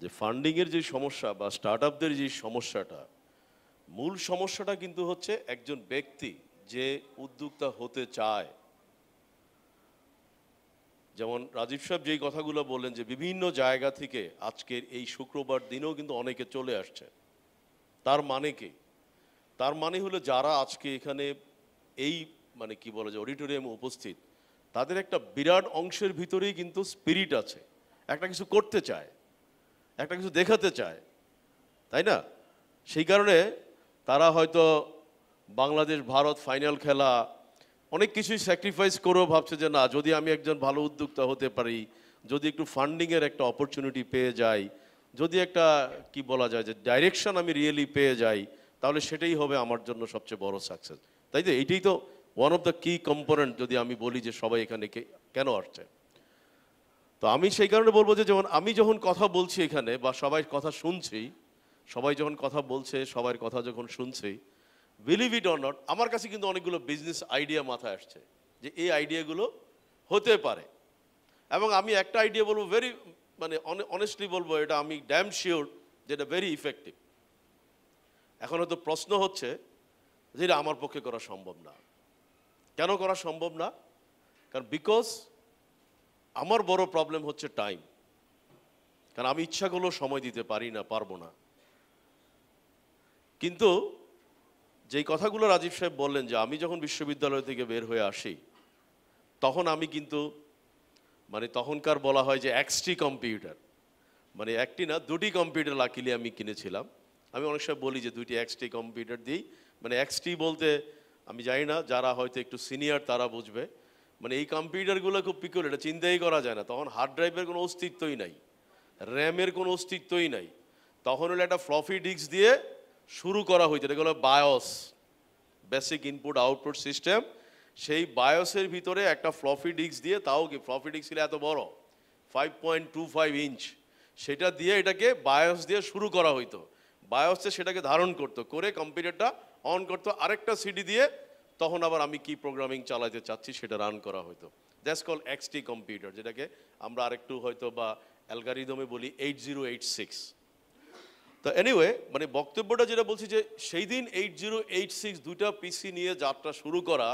যে ফান্ডিংয়ের যে সমস্যা বা স্টার্টআপদের যে সমস্যাটা, মূল সমস্যাটা কিন্তু হচ্ছে একজন ব্যক্তি যে উদ্যোক্তা হতে চায়। যেমন রাজীব সাহেব যেই কথাগুলো বললেন যে বিভিন্ন জায়গা থেকে আজকের এই শুক্রবার দিনেও কিন্তু অনেকে চলে আসছে, তার মানে কি? তার মানে হলো যারা আজকে এখানে এই মানে কি বলা যায় অডিটোরিয়ামে উপস্থিত, তাদের একটা বিরাট অংশের ভিতরেই কিন্তু স্পিরিট আছে, একটা কিছু করতে চায়, একটা কিছু দেখাতে চায়, তাই না? সেই কারণে তারা হয়তো বাংলাদেশ ভারত ফাইনাল খেলা অনেক কিছুই স্যাক্রিফাইস করেও ভাবছে যে না, যদি আমি একজন ভালো উদ্যোক্তা হতে পারি, যদি একটু ফান্ডিংয়ের একটা অপরচুনিটি পেয়ে যাই, যদি একটা কি বলা যায় যে ডাইরেকশন আমি রিয়েলি পেয়ে যাই, তাহলে সেটাই হবে আমার জন্য সবচেয়ে বড় সাকসেস। তাই তো এইটাই তো ওয়ান অফ দ্য কি কম্পোনেন্ট যদি আমি বলি যে সবাই এখানে কেন আসছে। তো আমি সেই কারণে বলবো যে যেমন আমি যখন কথা বলছি এখানে বা সবাই কথা শুনছি, সবাই যখন কথা বলছে, সবার কথা যখন শুনছি, বিলিভ ইট অর নট, আমার কাছে কিন্তু অনেকগুলো বিজনেস আইডিয়া মাথায় আসছে যে এই আইডিয়াগুলো হতে পারে। এবং আমি একটা আইডিয়া বলবো ভেরি মানে অনেস্টলি বলবো, এটা আমি ড্যাম শিওর যেটা ভেরি ইফেক্টিভ। এখন হয়তো প্রশ্ন হচ্ছে যে এটা আমার পক্ষে করা সম্ভব না। কেন করা সম্ভব না? কারণ বিকজ আমার বড় প্রবলেম হচ্ছে টাইম। কারণ আমি ইচ্ছা করলেও সময় দিতে পারি না, পারবো না। কিন্তু যেই কথাগুলো রাজীব সাহেব বললেন যে আমি যখন বিশ্ববিদ্যালয় থেকে বের হয়ে আসি, তখন আমি কিন্তু মানে তখনকার বলা হয় যে এক্সটি কম্পিউটার, মানে একটি না দুটি কম্পিউটার লাকিলি আমি কিনেছিলাম। আমি অনেক সময় বলি যে দুইটি এক্সটি কম্পিউটার দিই, মানে এক্সটি বলতে আমি জানি না, যারা হয়তো একটু সিনিয়র তারা বুঝবে। মানে এই কম্পিউটারগুলো খুব পিকুলার, এটা চিন্তাই করা যায় না। তখন হার্ড ড্রাইভের কোনো অস্তিত্বই নাই, র্যামের কোনো অস্তিত্বই নাই। তখন হলো একটা ফ্লপি ডিস্ক দিয়ে শুরু করা হয়েছে, এটা হলো bias, basic input output system. সেই বায়োসের ভিতরে একটা ফ্লপি ডিস্ক দিয়ে, তাও কি ফ্লপি ডিস্ক ছিল এত বড় 5.25 ইঞ্চ, সেটা দিয়ে এটাকে বায়োস দিয়ে শুরু করা হইতো। বায়োসে সেটাকে ধারণ করতো, করে কম্পিউটারটা অন করতো আরেকটা সিডি দিয়ে, তখন আবার আমি কি প্রোগ্রামিং চালাতে চাচ্ছি সেটা রান করা হইতো। দ্যাটস কল এক্সটি কম্পিউটার, যেটাকে আমরা আরেকটু হয়তো বা অ্যালগারিদমে বলি 8086। তো এনিওয়ে, মানে বক্তব্যটা যেটা বলছি যে সেই দিন 8086 দুইটা পিসি নিয়ে যাত্রা শুরু করা,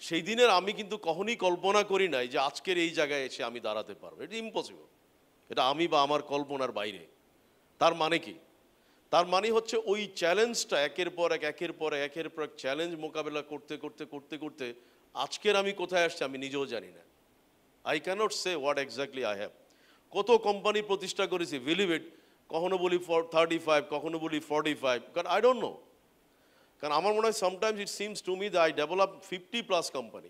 সেই দিনের আমি কিন্তু কখনই কল্পনা করি নাই যে আজকের এই জায়গায় এসে আমি দাঁড়াতে পারবো। এটা ইম্পসিবল, এটা আমি বা আমার কল্পনার বাইরে। তার মানে কি? তার মানে হচ্ছে ওই চ্যালেঞ্জটা একের পর এক চ্যালেঞ্জ মোকাবেলা করতে করতে করতে করতে আজকের আমি কোথায় আসছি আমি নিজেও জানি না। I cannot say what exactly I have. কত কোম্পানি প্রতিষ্ঠা করেছি, বিলিভ ইট, কখনো বলি 35, কখনো বলি 45, কারণ আই ডোন্ট নো। কারণ আমার মনে হয় sometimes it seems to me that I develop 50+ company.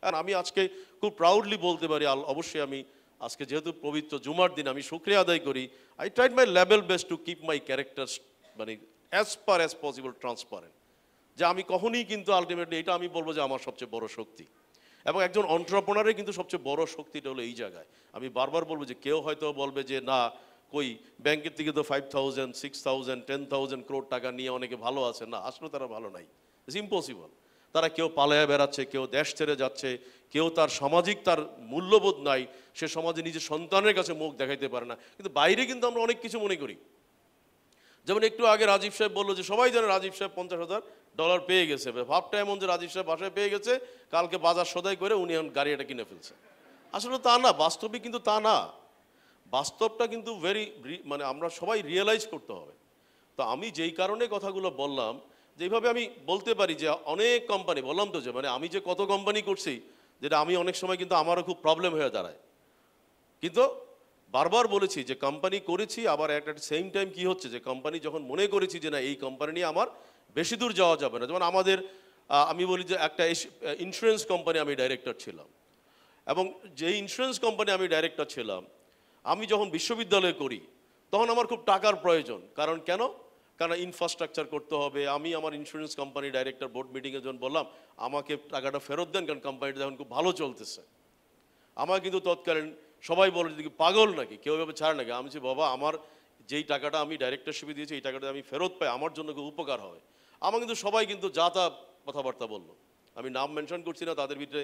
আর আমি আজকে খুব প্রাউডলি বলতে পারি, অবশ্যই আমি আজকে যেহেতু পবিত্র জুমার দিন আমি শুকরিয়া আদায় করি, I tried my level best to keep my character মানে as per as possible transparent. যে আমি কখনই কিন্তু আলটিমেটলি এটা আমি বলবো যে আমার সবচেয়ে বড় শক্তি। এবং একজন অন্ট্রপ্রেনারের কিন্তু সবচেয়ে বড় শক্তিটা হলো এই জায়গায়। আমি বারবার বলবো যে কেউ হয়তো বলবে যে না, কই ব্যাংকের থেকে তো 5000, 6000, 10,000 crore টাকা নিয়ে অনেকে ভালো আছে। না, আসলে তারা ভালো নাই, ইটস ইম্পসিবল। তারা কেউ পালায়া বেড়াচ্ছে, কেউ দেশ ছেড়ে যাচ্ছে, কেউ তার সামাজিক তার মূল্যবোধ নাই, সে সমাজে নিজের সন্তানের কাছে মুখ দেখাইতে পারে না। কিন্তু বাইরে কিন্তু আমরা অনেক কিছু মনে করি। যেমন একটু আগে রাজীব সাহেব বললো যে সবাই জানে রাজীব সাহেব $50,000 পেয়ে গেছে। ভাবটা এমন যে রাজীব সাহেব বাসায় পেয়ে গেছে, কালকে বাজার সদাই করে উনি এখন গাড়ি এটা কিনে ফেলছে। আসলে তা না, বাস্তবিক কিন্তু তা না। বাস্তবটা কিন্তু মানে আমরা সবাই রিয়েলাইজ করতে হবে। তো আমি যেই কারণে কথাগুলো বললাম, যেভাবে আমি বলতে পারি যে অনেক কোম্পানি, বললাম তো যে মানে আমি যে কত কোম্পানি করছি, যেটা আমি অনেক সময় কিন্তু আমারও খুব প্রবলেম হয়ে দাঁড়ায়। কিন্তু বারবার বলেছি যে কোম্পানি করেছি, আবার একটা সেম টাইম কি হচ্ছে যে কোম্পানি যখন মনে করেছি যে না এই কোম্পানি নিয়ে আমার বেশি দূর যাওয়া যাবে না। যেমন আমাদের আমি বলি যে একটা ইন্স্যুরেন্স কোম্পানি আমি ডাইরেক্টর ছিলাম, এবং যে ইন্স্যুরেন্স কোম্পানি আমি ডাইরেক্টর ছিলাম, আমি যখন বিশ্ববিদ্যালয়ে করি তখন আমার খুব টাকার প্রয়োজন। কেন? কারণ ইনফ্রাস্ট্রাকচার করতে হবে। আমি আমার ইন্স্যুরেন্স কোম্পানি ডাইরেক্টর বোর্ড মিটিংয়ে যখন বললাম আমাকে টাকাটা ফেরত দেন, কারণ কোম্পানিটা এখন খুব ভালো চলতেছে, আমার কিন্তু তৎকালীন সবাই বলে যে পাগল নাকি, কেউ এভাবে ছাড় নাকি। আমি বলছি বাবা, আমার যেই টাকাটা আমি ডাইরেক্টরশিপে দিয়েছি এই টাকাটা আমি ফেরত পাই, আমার জন্য খুব উপকার হবে। আমার কিন্তু সবাই কিন্তু যা তা কথাবার্তা বললো। আমি নাম মেনশন করছি না, তাদের ভিতরে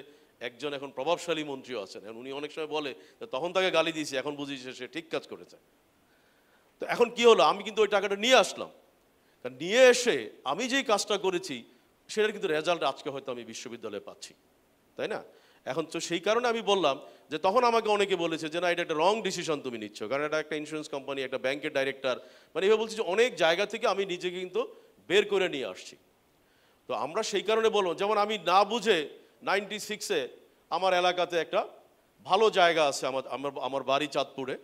একজন এখন প্রভাবশালী মন্ত্রীও আছেন, উনি অনেক সময় বলে তখন তাকে গালি দিয়েছি, এখন বুঝিয়েছে সে ঠিক কাজ করেছে। তো এখন কি হলো, আমি কিন্তু ওই টাকাটা নিয়ে আসলাম, কারণ নিয়ে এসে আমি যেই কাজটা করেছি সেটার কিন্তু রেজাল্ট আজকে হয়তো আমি বিশ্ববিদ্যালয়ে পাচ্ছি, তাই না? এখন তো সেই কারণে আমি বললাম যে তখন আমাকে অনেকে বলেছে যে না, এটা একটা রং ডিসিশন তুমি নিচ্ছ, কারণ এটা একটা ইন্স্যুরেন্স কোম্পানি, একটা ব্যাংকের ডাইরেক্টর, মানে এভাবে বলছি যে অনেক জায়গা থেকে আমি নিজেকে কিন্তু বের করে নিয়ে আসছি। তো আমরা সেই কারণে বলবো, যেমন আমি না বুঝে 96-এ আমার এলাকাতে একটা ভালো জায়গা আছে, আমার আমার আমার বাড়ি চাঁদপুরে।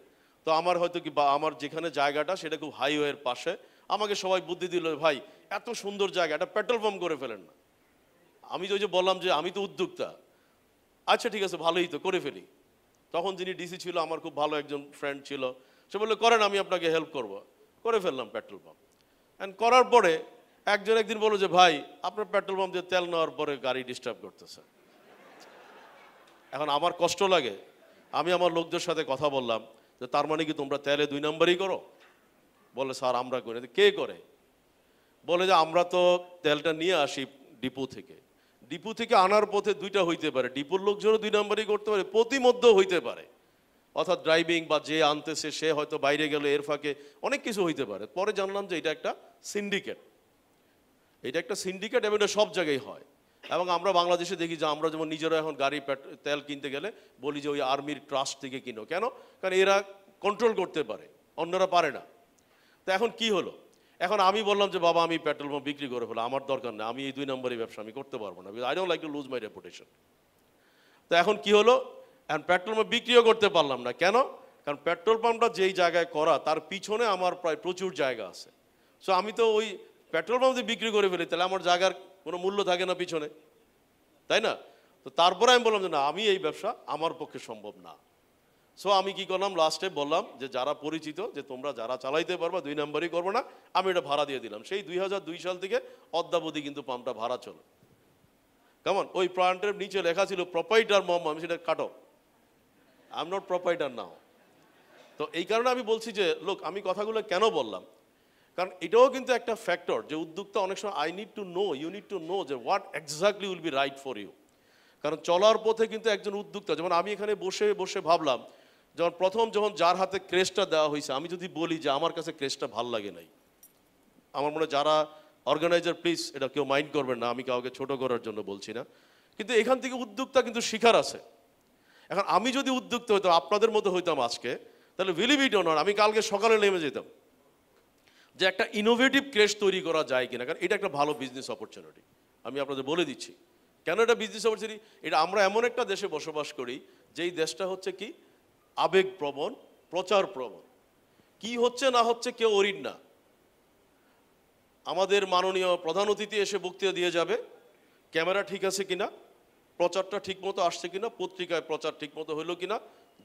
তো আমার হয়তো কি বা আমার যেখানে জায়গাটা সেটা খুব হাইওয়ের পাশে, আমাকে সবাই বুদ্ধি দিল, ভাই এত সুন্দর জায়গা, একটা পেট্রোল পাম্প করে ফেলেন না। আমি তো ওই যে বললাম যে আমি তো উদ্যোক্তা, আচ্ছা ঠিক আছে ভালোই তো, করে ফেলি। তখন যিনি ডিসি ছিল আমার খুব ভালো একজন ফ্রেন্ড ছিল, সে বললো করেন, আমি আপনাকে হেল্প করব। করে ফেললাম পেট্রোল পাম্প। অ্যান্ড করার পরে একজন একদিন বললো যে ভাই আপনার পেট্রোল পাম্প দিয়ে তেল নেওয়ার পরে গাড়ি ডিস্টার্ব করতেছে। এখন আমার কষ্ট লাগে, আমি আমার লোকদের সাথে কথা বললাম যে তার মানে কি তোমরা তেলে 2 নম্বরই করো? বলে স্যার আমরা করি। কে করে? বলে যে আমরা তো তেলটা নিয়ে আসি ডিপো থেকে, ডিপো থেকে আনার পথে 2টা হইতে পারে, ডিপোর লোকজনও 2 নম্বরই করতে পারে, প্রতিমধ্য হইতে পারে, অর্থাৎ ড্রাইভিং বা যে আনতেছে সে হয়তো বাইরে গেলে এর ফাঁকে অনেক কিছু হইতে পারে। পরে জানলাম যে এটা একটা সিন্ডিকেট, এটা একটা সিন্ডিকেট এবং এটা সব জায়গায় হয়। এবং আমরা বাংলাদেশে দেখি যে আমরা যেমন নিজেরা এখন গাড়ি তেল কিনতে গেলে বলি যে ওই আর্মির ট্রাস্ট থেকে কিনো, কেন? কারণ এরা কন্ট্রোল করতে পারে, অন্যরা পারে না। তো এখন কি হলো, এখন আমি বললাম যে বাবা আমি পেট্রোল পাম্প বিক্রি করে ফেলো, আমার দরকার নেই, আমি এই 2 নম্বরই ব্যবসা আমি করতে পারবো না, I don't like to lose my reputation. তো এখন কি হলো, এখন পেট্রোল পাম্প বিক্রিও করতে পারলাম না, কেন? কারণ পেট্রোল পাম্পটা যেই জায়গায় করা তার পিছনে আমার প্রায় প্রচুর জায়গা আছে। সো আমি তো ওই পেট্রোল পাম্প দিয়ে বিক্রি করে ফেলি, তাহলে আমার জায়গার কোনো মূল্য থাকে না পিছনে, তাই না? তো তারপরে আমি বললাম যে না, আমি এই ব্যবসা আমার পক্ষে সম্ভব না। সো আমি কি করলাম, লাস্টে বললাম যে যারা পরিচিত, যে তোমরা যারা চালাইতে পারবা 2 নম্বরই করবো না, আমি এটা ভাড়া দিয়ে দিলাম। সেই 2002 সাল থেকে অদ্যাবধি কিন্তু পাম্পটা ভাড়া চলে। কেমন? ওই প্লান্টের নিচে লেখা ছিল প্রোপাইটার মোহাম্মদ, আমি সেটা কাটো, আই এম নট প্রোপাইটার নাও। তো এই কারণে আমি বলছি যে লোক, আমি কথাগুলো কেন বললাম, কারণ এটাও কিন্তু একটা ফ্যাক্টর যে উদ্যোক্তা অনেক সময় I need to know, you need to know যে what exactly will be right for you. কারণ চলার পথে কিন্তু একজন উদ্যোক্তা, যেমন আমি এখানে বসে বসে ভাবলাম, যখন যার হাতে ক্রেস্টটা দেওয়া হয়েছে, আমি যদি বলি যে আমার কাছে ক্রেস্টটা ভাল লাগে নাই, আমার মনে হয় যারা অর্গানাইজার প্লিজ এটা কেউ মাইন্ড করবেন না, আমি কাউকে ছোট করার জন্য বলছি না, কিন্তু এখান থেকে উদ্যোক্তা কিন্তু শিখার আছে। এখন আমি যদি উদ্যোক্তা হইতাম, আপনাদের মতো হইতাম আজকে, তাহলে বিলিভ ইট অর নট আমি কালকে সকালে নেমে যেতাম যে একটা ইনোভেটিভ ক্রেস্ট তৈরি করা যায় কিনা, কারণ এটা একটা ভালো বিজনেস অপরচুনিটি। আমি আপনাদের বলে দিচ্ছি কেন এটা বিজনেস অপরচুনিটি। এটা আমরা এমন একটা দেশে বসবাস করি যেই দেশটা হচ্ছে কি আবেগপ্রবণ, প্রচার প্রবণ, কি হচ্ছে না হচ্ছে কেউ অরিন না। আমাদের মাননীয় প্রধান অতিথি এসে বক্তৃতা দিয়ে যাবে, ক্যামেরা ঠিক আছে কিনা, প্রচারটা ঠিক মতো আসছে কিনা, পত্রিকায় প্রচার ঠিক মতো হইলো কিনা,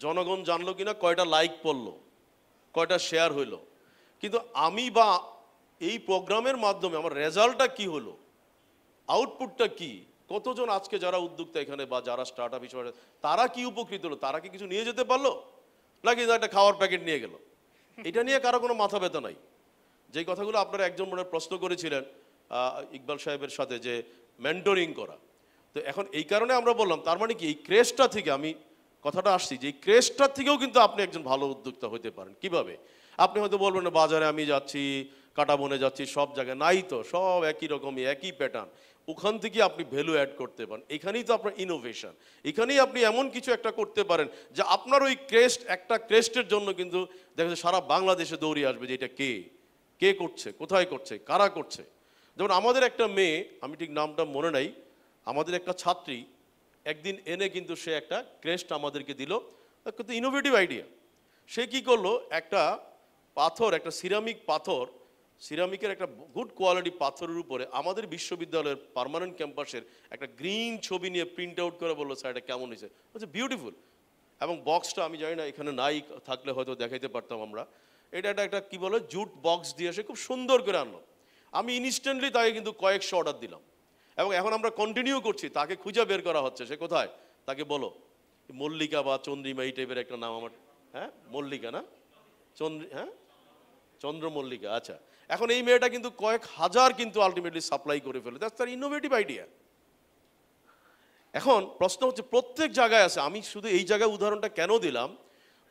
জনগণ জানলো কিনা, কয়টা লাইক পড়লো, কয়টা শেয়ার হইলো। কিন্তু আমি বা এই প্রোগ্রামের মাধ্যমে আমার রেজাল্টটা কি হলো, আউটপুটটা কি, কতজন আজকে যারা উদ্যোক্তা এখানে বা যারা স্টার্ট আপ হিসেবে তারা কি উপকৃত হলো, তারা কি কিছু নিয়ে যেতে পারলো, নাকি একটা খাওয়ার প্যাকেট নিয়ে গেল, এটা নিয়ে কারো কোনো মাথা ব্যথা নাই। যেই কথাগুলো আপনারা একজন মনে প্রশ্ন করেছিলেন ইকবাল সাহেবের সাথে, যে মেন্টরিং করা। তো এখন এই কারণে আমরা বললাম, তার মানে কি এই ক্রেজটা থেকে আমি কথাটা আসছি, যে এই ক্রেজটার থেকেও কিন্তু আপনি একজন ভালো উদ্যোক্তা হতে পারেন। কিভাবে? আপনি হয়তো বলবেন না বাজারে আমি যাচ্ছি, কাটা বনে যাচ্ছি, সব জায়গায় নাই তো, সব একই রকমই, একই প্যাটার্ন। ওখান থেকে আপনি ভ্যালু অ্যাড করতে পারেন, এখানেই তো আপনার ইনোভেশন। এখানেই আপনি এমন কিছু একটা করতে পারেন যে আপনার ওই ক্রেস্ট, একটা ক্রেস্টের জন্য কিন্তু দেখা যায় সারা বাংলাদেশে দৌড়িয়ে আসবে যে এটা কে কে করছে, কোথায় করছে, কারা করছে। যেমন আমাদের একটা মেয়ে, আমি ঠিক নামটা মনে নাই, আমাদের একটা ছাত্রী একদিন এনে কিন্তু সে একটা ক্রেস্ট আমাদেরকে দিল, কিন্তু ইনোভেটিভ আইডিয়া। সে কি করলো, একটা পাথর, একটা সিরামিক পাথর, সিরামিকের একটা গুড কোয়ালিটি পাথরের উপরে আমাদের বিশ্ববিদ্যালয়ের পার্মানেন্ট ক্যাম্পাসের একটা গ্রিন ছবি নিয়ে প্রিন্ট আউট করে বললো স্যার এটা কেমন হয়েছে, বলছে বিউটিফুল। এবং বক্সটা আমি জানি না এখানে নাই, থাকলে হয়তো দেখাইতে পারতাম আমরা। এটা একটা কি বলে জুট বক্স দিয়ে সে খুব সুন্দর করে আনলো। আমি ইনস্ট্যান্টলি তাকে কিন্তু কয়েকশো অর্ডার দিলাম, এবং এখন আমরা কন্টিনিউ করছি, তাকে খুঁজে বের করা হচ্ছে সে কোথায়, তাকে বলো মল্লিকা বা চন্দ্রিমা এই টাইপের একটা নাম আমার, হ্যাঁ মল্লিকা না হ্যাঁ চন্দ্রমল্লিকা, আচ্ছা। এখন এই মেয়েটা কিন্তু কয়েক হাজার কিন্তু আলটিমেটলি সাপ্লাই করে ফেলে, দ্যাটস তার ইনোভেটিভ আইডিয়া। এখন প্রশ্ন হচ্ছে প্রত্যেক জায়গায় আছে, আমি শুধু এই জায়গায় উদাহরণটা কেন দিলাম,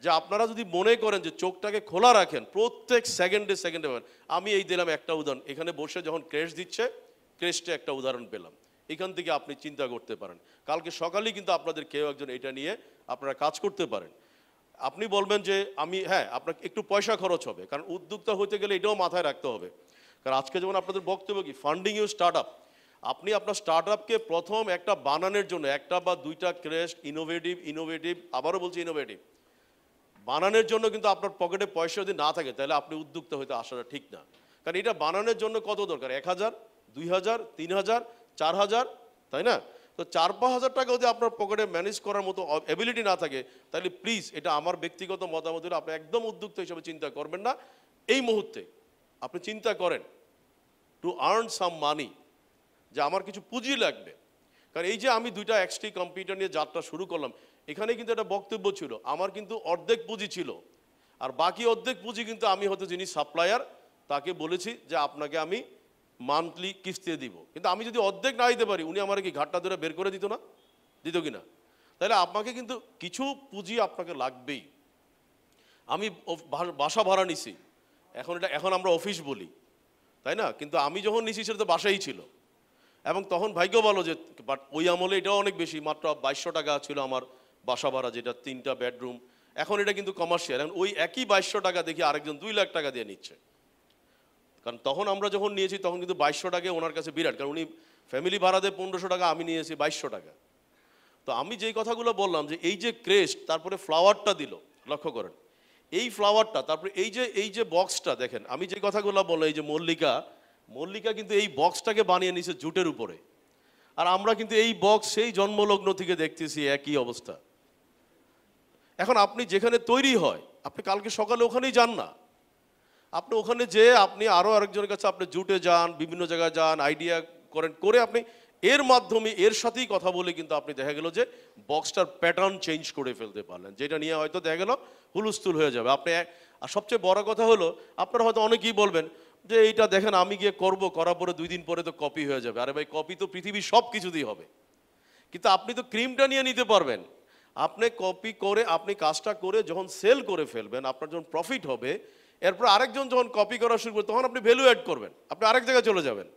যে আপনারা যদি মনে করেন যে চোখটাকে খোলা রাখেন প্রত্যেক সেকেন্ডে সেকেন্ডে, আমি এই দিলাম একটা উদাহরণ, এখানে বসে যখন ক্রেশ দিচ্ছে, ক্রেশটা একটা উদাহরণ পেলাম, এখান থেকে আপনি চিন্তা করতে পারেন কালকে সকালেই কিন্তু আপনাদের কেউ একজন এটা নিয়ে আপনারা কাজ করতে পারেন। আপনি বলবেন যে আমি, হ্যাঁ আপনার একটু পয়সা খরচ হবে, কারণ উদ্যোক্তা হতে গেলে এটাও মাথায় রাখতে হবে। কারণ আজকে যেমন আপনাদের বক্তব্য কি ফান্ডিং ইউ স্টার্ট আপ, আপনি আপনার স্টার্ট আপকে প্রথম একটা বানানোর জন্য একটা বা দুইটা ক্রেশ ইনোভেটিভ আবারও বলছি ইনোভেটিভ বানানোর জন্য কিন্তু আপনার পকেটে পয়সা যদি না থাকে তাহলে আপনি উদ্যোক্তা হইতে আসাটা ঠিক না। কারণ এটা বানানোর জন্য কত দরকার, 1000, 2000, 3000, 4000, তাই না? তো 4-5 হাজার টাকা যদি আপনার পকেটে ম্যানেজ করার মতো এবিলিটি না থাকে তাহলে প্লিজ, এটা আমার ব্যক্তিগত মতামত হলে আপনি একদম উদ্যোক্তা হিসেবে চিন্তা করবেন না। এই মুহূর্তে আপনি চিন্তা করেন টু আর্ন সাম মানি, যে আমার কিছু পুঁজি লাগবে। কারণ এই যে আমি দুইটা এক্সটি কম্পিউটার নিয়ে যাত্রা শুরু করলাম, এখানে কিন্তু একটা বক্তব্য ছিল আমার কিন্তু অর্ধেক পুঁজি ছিল, আর বাকি অর্ধেক পুঁজি কিন্তু আমি হয়তো যিনি সাপ্লায়ার তাকে বলেছি যে আপনাকে আমি মান্থলি কিস্তি দিব, কিন্তু আমি যদি অর্ধেক না দিতে পারি উনি আমার কি ঘাটটা ধরে বের করে দিত না, দিত কি না? তাহলে আপনাকে কিন্তু কিছু পুঁজি আপনাকে লাগবেই। আমি বাসা ভাড়া নিছি, এখন আমরা অফিস বলি, তাই না? কিন্তু আমি যখন নিছি সেটা তো বাসাই ছিল, এবং তখন ভাগ্য ভালো যে, বাট ওই আমলে এটাও অনেক বেশি, মাত্র 2200 টাকা ছিল আমার বাসা ভাড়া, যেটা 3টা বেডরুম। এখন এটা কিন্তু কমার্শিয়াল, এখন ওই একই 2200 টাকা দেখি আরেকজন 2 লাখ টাকা দিয়ে নিচ্ছে। কারণ তখন আমরা যখন নিয়েছি তখন কিন্তু 2200 টাকা ওনার কাছে বিরাট, কারণ উনি ফ্যামিলি ভাড়া দেয় 1500 টাকা, আমি নিয়েছি 2200 টাকা। তো আমি যেই কথাগুলো বললাম যে এই যে ক্রেস্ট, তারপরে ফ্লাওয়ারটা দিল, লক্ষ্য করেন এই ফ্লাওয়ারটা, তারপরে এই যে বক্সটা দেখেন, আমি যে কথাগুলো বললাম, এই যে মল্লিকা কিন্তু এই বক্সটাকে বানিয়ে নিছে জুটের উপরে, আর আমরা কিন্তু এই বক্স সেই জন্মলগ্ন থেকে দেখতেছি একই অবস্থা। এখন আপনি যেখানে তৈরি হয় আপনি কালকে সকালে ওখানেই যান না, আপনি ওখানে যেয়ে আপনি আরও আরেকজনের কাছে আপনি জুটে যান, বিভিন্ন জায়গায় যান, আইডিয়া করেন, করে আপনি এর মাধ্যমে এর সাথেই কথা বলে কিন্তু আপনি দেখা গেল যে বক্সটার প্যাটার্ন চেঞ্জ করে ফেলতে পারলেন, যেটা নিয়ে হয়তো দেখা গেল হুলস্থুল হয়ে যাবে। আপনি আর সবচেয়ে বড় কথা হলো, আপনারা হয়তো অনেকেই বলবেন যে এইটা দেখেন আমি গিয়ে করার পরে 2 দিন পরে তো কপি হয়ে যাবে। আরে ভাই, কপি তো পৃথিবীর সব কিছুতেই হবে, কিন্তু আপনি তো ক্রিমটা নিয়ে নিতে পারবেন। আপনি কপি করে আপনি কাজটা করে যখন সেল করে ফেলবেন, আপনার যখন প্রফিট হবে, এরপর আরেকজন যখন কপি করা শুরু করবে তখন আপনি ভ্যালু অ্যাড করবেন, আপনি আরেক জায়গায় চলে যাবেন।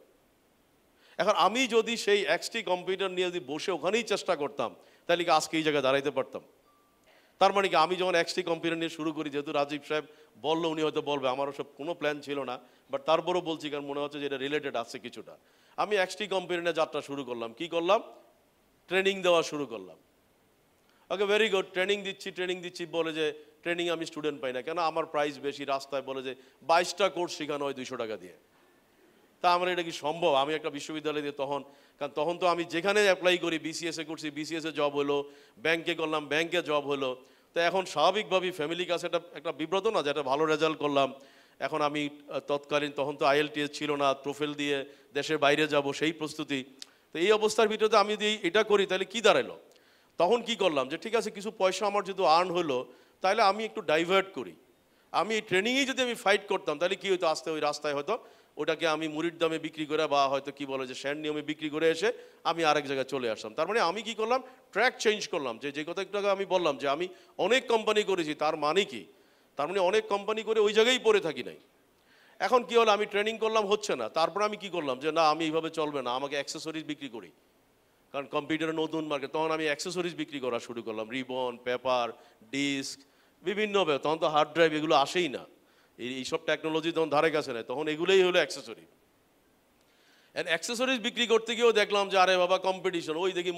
এখন আমি যদি সেই এক্সটি কম্পিউটার নিয়ে যদি বসে ওখানেই চেষ্টা করতাম তাহলে কি আজকে এই জায়গায় দাঁড়াইতে পারতাম? তার মানে কি আমি যখন এক্সটি কম্পিউটার নিয়ে শুরু করি, যেহেতু রাজীব সাহেব বললো, উনি হয়তো বলবে, আমারও সব কোনো প্ল্যান ছিল না, বাট তারপরেও বলছি কারণ মনে হচ্ছে যে এটা রিলেটেড আছে কিছুটা। আমি এক্সটি কম্পিউটার নিয়ে যাত্রা শুরু করলাম, কি করলাম, ট্রেনিং দেওয়া শুরু করলাম। ওকে, ভেরি গুড, ট্রেনিং দিচ্ছি বলে যে ট্রেনিং আমি স্টুডেন্ট পাই না কেন, আমার প্রাইস বেশি, রাস্তায় বলে যে 22টা কোর্স শেখানো হয় 200 টাকা দিয়ে। তা আমার এটা কি সম্ভব? আমি একটা বিশ্ববিদ্যালয় দিয়ে কারণ তখন তো আমি যেখানে অ্যাপ্লাই করি, বিসিএসএ করছি, বিসিএসএ জব হলো, ব্যাংকে করলাম, ব্যাংকে জব হলো। তো এখন স্বাভাবিকভাবেই ফ্যামিলির কাছে একটা বিব্রত না, যে একটা ভালো রেজাল্ট করলাম, এখন আমি তৎকালীন তখন তো IELTS ছিল না, টোফেল দিয়ে দেশের বাইরে যাব সেই প্রস্তুতি। তো এই অবস্থার ভিতরে আমি যদি এটা করি তাহলে কি দাঁড়ালো? তখন কি করলাম যে ঠিক আছে, কিছু পয়সা আমার যেহেতু আর্ন হলো, তাহলে আমি একটু ডাইভার্ট করি। আমি এই ট্রেনিংয়েই যদি আমি ফাইট করতাম তাহলে কি হতো, আসতে ওই রাস্তায় হয়তো ওটাকে আমি মুড়ির দামে বিক্রি করে, বা হয়তো কি বলে যে শ্যান্ড নিয়মে বিক্রি করে এসে আমি আরেক জায়গায় চলে আসলাম। তার মানে আমি কি করলাম, ট্র্যাক চেঞ্জ করলাম। যে কথা একটু আগে আমি বললাম যে আমি অনেক কোম্পানি করেছি, তার মানে কি, তার মানে অনেক কোম্পানি করে ওই জায়গায় পড়ে থাকি নাই। এখন কি হলো, আমি ট্রেনিং করলাম, হচ্ছে না, তারপর আমি কি করলাম যে না, আমি এইভাবে চলবে না, আমাকে অ্যাক্সেসরিজ বিক্রি করি। কারণ কম্পিউটারের নতুন মার্কেট, তখন আমি অ্যাক্সেসরিজ বিক্রি করা শুরু করলাম, রিবন, পেপার, ডিস্ক, বিভিন্ন, তখন তো হার্ড ড্রাইভ এগুলো আসেই না, এইসব টেকনোলজি তখন ধারে কাছে নেই, তখন এগুলোই হলো অ্যাক্সেসরি। অ্যাক্সেসরিজ বিক্রি করতে গিয়েও দেখলাম যে আরে বাবা, কম্পিটিশন, ওই দেখি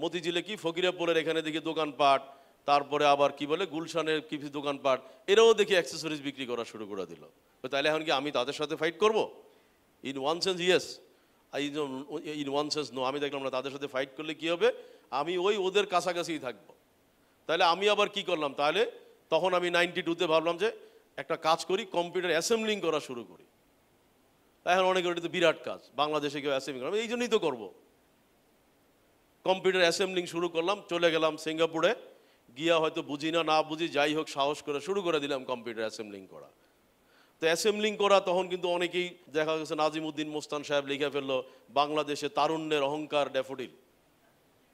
মতিঝিলে কি ফকিরাপুরের এখানে দেখি দোকানপাট, তারপরে আবার কি বলে গুলশানের কি দোকানপাট, এরাও দেখি অ্যাক্সেসরিজ বিক্রি করা শুরু করে দিল। তাহলে এখন কি আমি তাদের সাথে ফাইট করব? In one sense yes, in one sense no. আমি দেখলাম না, তাদের সাথে ফাইট করলে কি হবে, আমি ওদের কাছাকাছিই থাকবো। তাহলে আমি আবার কি করলাম, তাহলে তখন আমি 92-তে ভাবলাম যে একটা কাজ করি, কম্পিউটার অ্যাসেম্বলিং করা শুরু করি। এখন অনেকে ওটা তো বিরাট কাজ, বাংলাদেশে কেউ অ্যাসেম্বলিং করে, আমি এই জন্যই তো করবো। কম্পিউটার অ্যাসেম্বলিং শুরু করলাম, চলে গেলাম সিঙ্গাপুরে, গিয়া হয়তো বুঝি না বুঝি, যাই হোক সাহস করে শুরু করে দিলাম কম্পিউটার অ্যাসেম্বলিং করা। তো অ্যাসেম্বলিং করা তখন কিন্তু অনেকেই দেখা গেছে, নাজিমুদ্দিন মোস্তান সাহেব লিখে ফেললো, বাংলাদেশে তারুণ্যের অহংকার ড্যাফোডিল,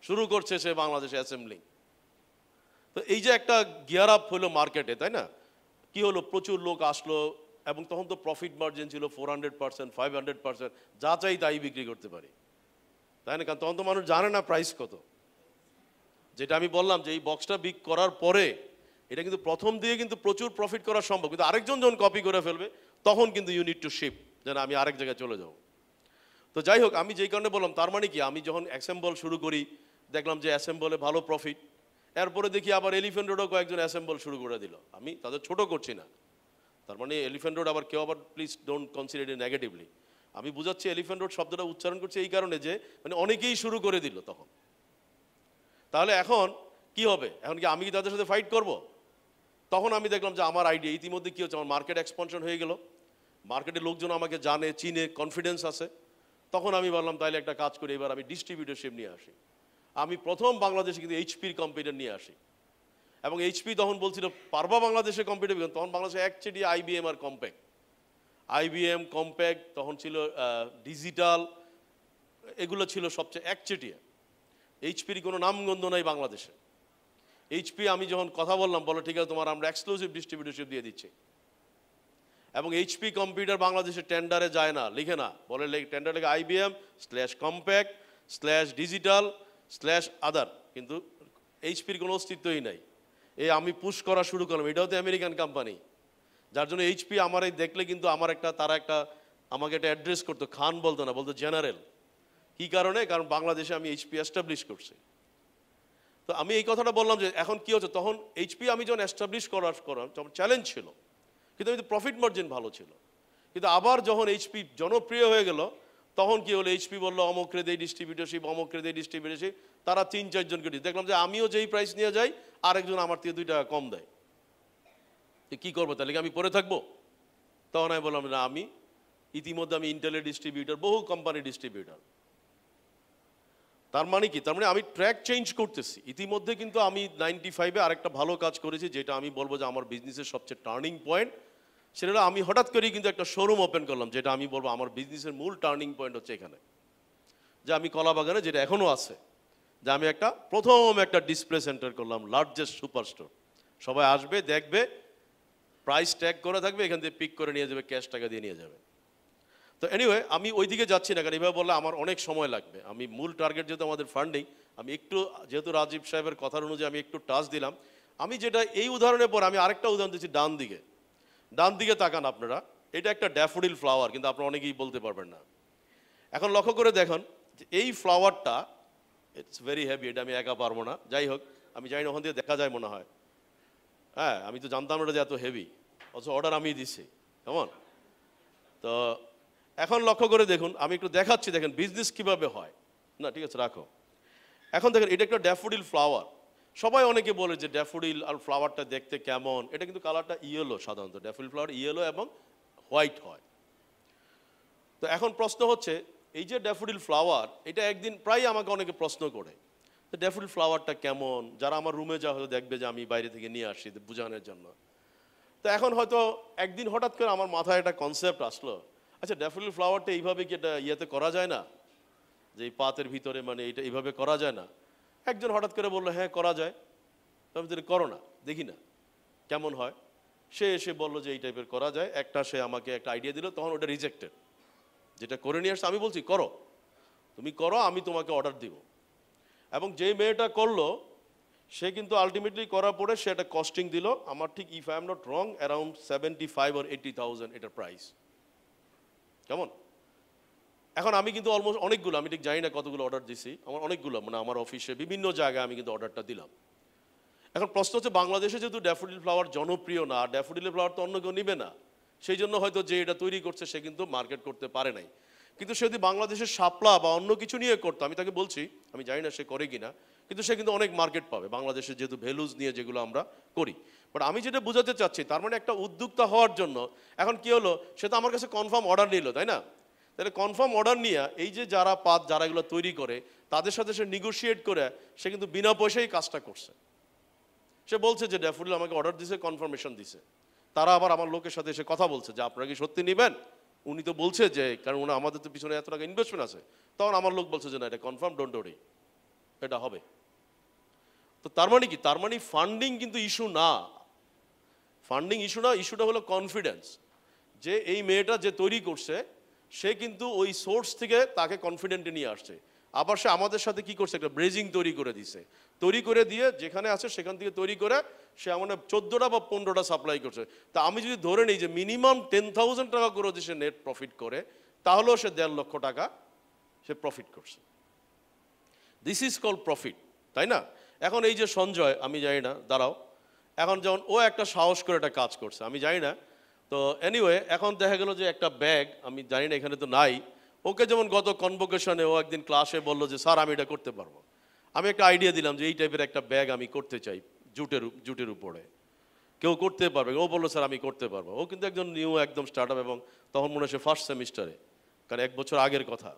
শুরু করছে সে বাংলাদেশে অ্যাসেম্বলিং। তো এই যে একটা গিয়ার আপ হলো মার্কেটে, তাই না, কি হলো, প্রচুর লোক আসলো, এবং তখন তো প্রফিট মার্জিন ছিল 400%, 500%, যা চাই তাই বিক্রি করতে পারি, তাই না? কারণ তখন তো মানুষ জানে না প্রাইস কত। যেটা আমি বললাম যে এই বক্সটা বিক করার পরে এটা কিন্তু প্রথম দিয়ে কিন্তু প্রচুর প্রফিট করা সম্ভব, কিন্তু আরেকজন যখন কপি করে ফেলবে তখন কিন্তু ইউ নিড টু শিফট, যেন আমি আরেক জায়গায় চলে যাবো। তো যাই হোক, আমি যেই কারণে বললাম, তার মানে কি, আমি যখন অ্যাসেম্বল শুরু করি দেখলাম যে অ্যাসেম্বলে ভালো প্রফিট, এরপরে দেখি আবার এলিফ্যান্ট রোডও কয়েকজন অ্যাসেম্বল শুরু করে দিল। আমি তাদের ছোট করছি না, তার মানে এলিফ্যান্ট রোড আবার কেউ আবার please don't consider it negatively, আমি বুঝাচ্ছি এলিফ্যান্ট রোড শব্দটা উচ্চারণ করছি এই কারণে যে মানে অনেকেই শুরু করে দিল তখন। তাহলে এখন কি হবে, এখন কি আমি কি তাদের সাথে ফাইট করব? তখন আমি দেখলাম যে আমার আইডিয়া ইতিমধ্যে কি হচ্ছে, আমার মার্কেট এক্সপানশন হয়ে গেল, মার্কেটের লোকজন আমাকে জানে, চিনে, কনফিডেন্স আছে। তখন আমি বললাম তাহলে একটা কাজ করি, এবার আমি ডিস্ট্রিবিউটরশিপ নিয়ে আসি। আমি প্রথম বাংলাদেশে কিন্তু এইচপির কম্পিউটার নিয়ে আসি, এবং এইচপি তখন বলছিল পারবা বাংলাদেশে কম্পিউটার, তখন বাংলাদেশে একচেটিয়া আইবিএম আর কম্প্যাক্ট, আইবিএম কম্প্যাক্ট তখন ছিল, ডিজিটাল, এগুলো ছিল সবচেয়ে একচেটিয়া। এইচপির কোনো নামগন্ধ নাই বাংলাদেশে। এইচপি আমি যখন কথা বললাম, বলো ঠিক আছে তোমার আমরা এক্সক্লুসিভ ডিস্ট্রিবিউটরশিপ দিয়ে দিচ্ছি, এবং এইচপি কম্পিউটার বাংলাদেশে টেন্ডারে যায় না, লিখে না, বলে টেন্ডার লেখে IBM/কম্প্যাক্ট/ডিজিটাল/আদার, কিন্তু এইচপির কোনো অস্তিত্বই নাই। এই আমি পুশ করা শুরু করলাম, এটাও তো আমেরিকান কোম্পানি, যার জন্য এইচপি আমার এই দেখলে কিন্তু আমার একটা, তারা একটা আমাকে একটা অ্যাড্রেস করতো, খান বলতো না, বলতো জেনারেল। কী কারণে? কারণ বাংলাদেশে আমি এইচপি এস্টাবলিশ করছি। তো আমি এই কথাটা বললাম যে এখন কি হচ্ছে, তখন এইচপি আমি যখন এস্টাবলিশ করার তখন চ্যালেঞ্জ ছিল, কিন্তু আমি প্রফিট মার্জিন ভালো ছিল। কিন্তু আবার যখন এইচপি জনপ্রিয় হয়ে গেল, তখন কি হলো, এইচপি বললো অমুকরে দেই ডিস্ট্রিবিউটরশিপ, অমুকরে দেই ডিস্ট্রিবিউটরশিপ, তারা 3-4জনকে দিই, দেখলাম যে আমিও যেই প্রাইস নিয়ে যাই আরেকজন আমার থেকে 2 টাকা কম দেয়। কি করবো, তাহলে কি আমি পরে থাকবো? তখন আমি বললাম না, আমি ইতিমধ্যে আমি ইন্টেলের ডিস্ট্রিবিউটর, বহু কোম্পানি ডিস্ট্রিবিউটর। তার মানে কি, তার মানে আমি ট্র্যাক চেঞ্জ করতেছি। ইতিমধ্যে কিন্তু আমি 95-এ আরেকটা ভালো কাজ করেছি, যেটা আমি বলবো যে আমার বিজনেসের সবচেয়ে টার্নিং পয়েন্ট। সেটা হলো আমি হঠাৎ করেই কিন্তু একটা শোরুম ওপেন করলাম, যেটা আমি বলবো আমার বিজনেসের মূল টার্নিং পয়েন্ট হচ্ছে এখানে, যে আমি কলাবাগানে, যেটা এখনও আছে, যে আমি প্রথম একটা ডিসপ্লে সেন্টার করলাম, লার্জেস্ট সুপার স্টোর। সবাই আসবে, দেখবে, প্রাইস ট্যাগ করে থাকবে, এখান থেকে পিক করে নিয়ে যাবে, ক্যাশ টাকা দিয়ে নিয়ে যাবে। তো এনিওয়ে, আমি ওই দিকে যাচ্ছি না, কারণ এইভাবে বললে আমার অনেক সময় লাগবে। আমি মূল টার্গেট যেহেতু আমাদের ফান্ডিং, আমি একটু, যেহেতু রাজীব সাহেবের কথার অনুযায়ী আমি একটু টাচ দিলাম। আমি যেটা এই উদাহরণের পর আমি আরেকটা উদাহরণ দিচ্ছি, ডান দিকে তাকান আপনারা, এটা একটা ড্যাফোডিল ফ্লাওয়ার, কিন্তু আপনারা অনেকেই বলতে পারবেন না। এখন লক্ষ্য করে দেখুন যে এই ফ্লাওয়ারটা ইটস ভেরি হেভি, এটা আমি একা পারবো না। যাই হোক, আমি জানি না ওখান দিয়ে দেখা যায় মনে হয়, হ্যাঁ, আমি তো জানতাম না যে এত হেভি, অথচ অর্ডার আমি দিচ্ছি, কেমন। তো এখন লক্ষ্য করে দেখুন, আমি একটু দেখাচ্ছি, দেখেন বিজনেস কিভাবে হয়। না ঠিক আছে, রাখো। এখন দেখেন, এটা একটা ড্যাফোডিল ফ্লাওয়ার। সবাই অনেকে বলে যে ড্যাফোডিল আর ফ্লাওয়ারটা দেখতে কেমন, এটা কিন্তু কালারটা ইয়েলো, সাধারণত ড্যাফোডিল ফ্লাওয়ার ইয়েলো এবং হোয়াইট হয়। তো এখন প্রশ্ন হচ্ছে, এই যে ড্যাফোডিল ফ্লাওয়ার, এটা একদিন প্রায় আমাকে অনেকে প্রশ্ন করে যে ড্যাফোডিল ফ্লাওয়ারটা কেমন, যারা আমার রুমে যা হয়তো দেখবে যে আমি বাইরে থেকে নিয়ে আসছি বোঝানোর জন্য। তো এখন হয়তো একদিন হঠাৎ করে আমার মাথায় একটা কনসেপ্ট আসলো, আচ্ছা ড্যাফোডিল ফ্লাওয়ারটা এইভাবে কি এটা ইয়েতে করা যায় না, যে এই পাতের ভিতরে, মানে এটা এইভাবে করা যায় না? একজন হঠাৎ করে বললো হ্যাঁ করা যায়। আমি যদি করো না, দেখি না কেমন হয়। সে এসে বললো যে এই টাইপের করা যায়, সে আমাকে একটা আইডিয়া দিল, তখন ওটা রিজেক্টেড। যেটা করে নিয়ে আসছে, আমি বলছি করো, তুমি করো, আমি তোমাকে অর্ডার দিব। এবং যে মেয়েটা করলো, সে কিন্তু আলটিমেটলি করার পরে সে একটা কস্টিং দিল আমার, ঠিক if I am not wrong around 75 or 80,000 এটার প্রাইস, কেমন। এখন আমি কিন্তু অলমোস্ট অনেকগুলো, আমি ঠিক জানি না কতগুলো অর্ডার দিছি, আমার অনেকগুলো, মানে আমার অফিসে বিভিন্ন জায়গায় আমি কিন্তু অর্ডারটা দিলাম। এখন প্রশ্ন হচ্ছে, বাংলাদেশে যেহেতু ড্যাফোডিল ফ্লাওয়ার জনপ্রিয় না, ড্যাফোডিলের ফ্লাওয়ার তো অন্য কেউ নিবে না, সেই জন্য হয়তো যে এটা তৈরি করছে সে কিন্তু মার্কেট করতে পারে নাই। কিন্তু সে যদি বাংলাদেশের শাপলা বা অন্য কিছু নিয়ে করতো, আমি তাকে বলছি, আমি জানি না সে করে কিনা, কিন্তু সে কিন্তু অনেক মার্কেট পাবে বাংলাদেশের যেহেতু ভ্যালুজ নিয়ে যেগুলো আমরা করি। বাট আমি যেটা বোঝাতে চাচ্ছি, তার মানে একটা উদ্যোক্তা হওয়ার জন্য এখন কি হলো, সে তো আমার কাছে কনফার্ম অর্ডার নিল, তাই না? তাহলে কনফার্ম অর্ডার নিয়ে এই যে যারা এগুলো তৈরি করে, তাদের সাথে সে নেগোশিয়েট করে সে কিন্তু বিনা পয়সায় কাজটা করছে। সে বলছে যে ড্যাফোডিল আমাকে অর্ডার দিছে, কনফার্মেশন দিছে, তারা আবার আমার লোকের সাথে এসে কথা বলছে যে আপনারা কি সত্যি নেবেন। উনি তো বলছে যে, কারণ আমাদের তো পিছনে এত টাকা ইনভেস্টমেন্ট আছে, তখন আমার লোক বলছে যে না, এটা কনফার্ম, ডোন্ট ওয়ারি, এটা হবে। তো তার মানে কি, তার মানে ফান্ডিং কিন্তু ইস্যু না, ফান্ডিং ইস্যু না, ইস্যুটা হলো কনফিডেন্স, যে এই মেয়েটা যে তৈরি করছে সে কিন্তু ওই সোর্স থেকে তাকে কনফিডেন্টে নিয়ে আসছে। আবার সে আমাদের সাথে কি করছে, একটা ব্রেজিং তৈরি করে দিছে, তৈরি করে দিয়ে যেখানে আছে সেখান থেকে তৈরি করে সে মানে 14টা বা 15টা সাপ্লাই করছে। তা আমি যদি ধরে নিই যে মিনিমাম 10,000 টাকা করে যদি সে নেট প্রফিট করে, তাহলেও সে 1.5 লক্ষ টাকা সে প্রফিট করছে। দিস ইজ কল প্রফিট, তাই না? এখন এই যে সঞ্জয়, আমি জানি না, দাঁড়াও, এখন যেমন ও একটা সাহস করে একটা কাজ করছে, আমি জানি না, তো এনিওয়ে এখন দেখা গেল যে একটা ব্যাগ, আমি জানি না এখানে তো নাই, ওকে যেমন গত কনভোকেশনে ও একদিন ক্লাসে বললো যে স্যার আমি এটা করতে পারবো, আমি একটা আইডিয়া দিলাম যে এই টাইপের একটা ব্যাগ আমি করতে চাই জুটের উপরে, কেউ করতে পারবে? ও বললো স্যার আমি করতে পারবো। ও কিন্তু একজন নিউ একদম স্টার্ট আপ, এবং তখন মনে হয় সে ফার্স্ট সেমিস্টারে, কারণ 1 বছর আগের কথা।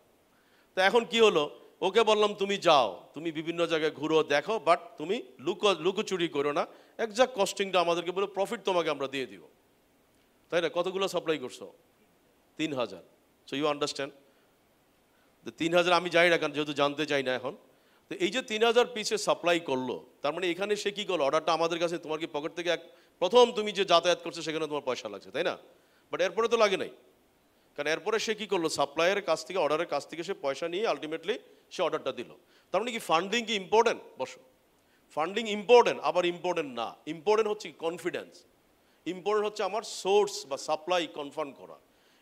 তো এখন কি হলো, ওকে বললাম তুমি যাও, তুমি বিভিন্ন জায়গায় ঘুরো দেখো, বাট তুমি লুকোচুরি করো না, একজাক্ট কস্টিংটা আমাদেরকে বলে, প্রফিট তোমাকে আমরা দিয়ে দিব, তাই না? কতগুলো সাপ্লাই করছো? 3,000। সো ইউ আন্ডারস্ট্যান্ড, 3,000 আমি যাই না, কারণ যেহেতু জানতে চাই না এখন। তো এই যে 3,000 পিসে সাপ্লাই করলো, তার মানে এখানে সে কি করলো, অর্ডারটা আমাদের কাছে, তোমার কি পকেট থেকে প্রথম তুমি যে যাতায়াত করছো সেখানে তোমার পয়সা লাগছে, তাই না? বাট এরপরে তো লাগে নাই, কারণ এরপরে সে কি করলো, সাপ্লাইয়ের কাছ থেকে, অর্ডারের কাছ থেকে সে পয়সা নিয়ে আলটিমেটলি সে অর্ডারটা দিল। তার মানে কি ফান্ডিং কি ইম্পর্টেন্ট? বসো, ফান্ডিং ইম্পর্টেন্ট, আবার ইম্পর্টেন্ট না। ইম্পর্টেন্ট হচ্ছে কনফিডেন্স, ইম্পর্টেন্ট হচ্ছে আমার সোর্স বা সাপ্লাই কনফার্ম করা,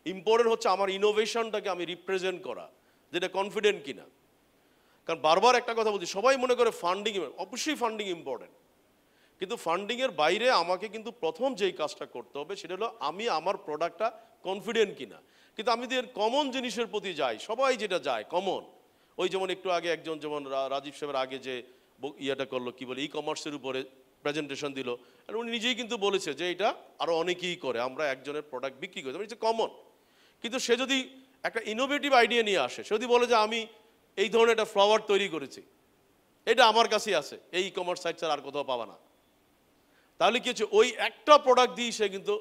ইম্পর্টেন্ট হচ্ছে আমার ইনোভেশনটাকে আমি রিপ্রেজেন্ট করা, যেটা কনফিডেন্ট কিনা। কারণ বারবার একটা কথা বলছি, সবাই মনে করে ফান্ডিং, অবশ্যই ফান্ডিং ইম্পর্টেন্ট, কিন্তু ফান্ডিংয়ের বাইরে আমাকে কিন্তু প্রথম যেই কাজটা করতে হবে সেটা হলো আমি আমার প্রোডাক্টটা কনফিডেন্ট কিনা। কিন্তু আমি যদি কমন জিনিসের প্রতি যাই, সবাই যেটা যায় কমন, ওই যেমন একটু আগে একজন যেমন রাজীব সাহেবের আগে যে ইয়েটা করলো, কি বলে, ই কমার্সের উপরে প্রেজেন্টেশন দিল, আর উনি নিজেই কিন্তু বলেছে যে এটা আরও অনেকেই করে, আমরা একজনের প্রোডাক্ট বিক্রি করি, এটা কমন। কিন্তু সে যদি একটা ইনোভেটিভ আইডিয়া নিয়ে আসে, সে যদি বলে যে আমি এই ধরনের একটা ফ্লাওয়ার তৈরি করেছি, এটা আমার কাছেই আছে, এই ই কমার্স সাইট ছাড়া আর কোথাও পাবা না, তাহলে কি হচ্ছে, ওই একটা প্রোডাক্ট দিয়ে সে কিন্তু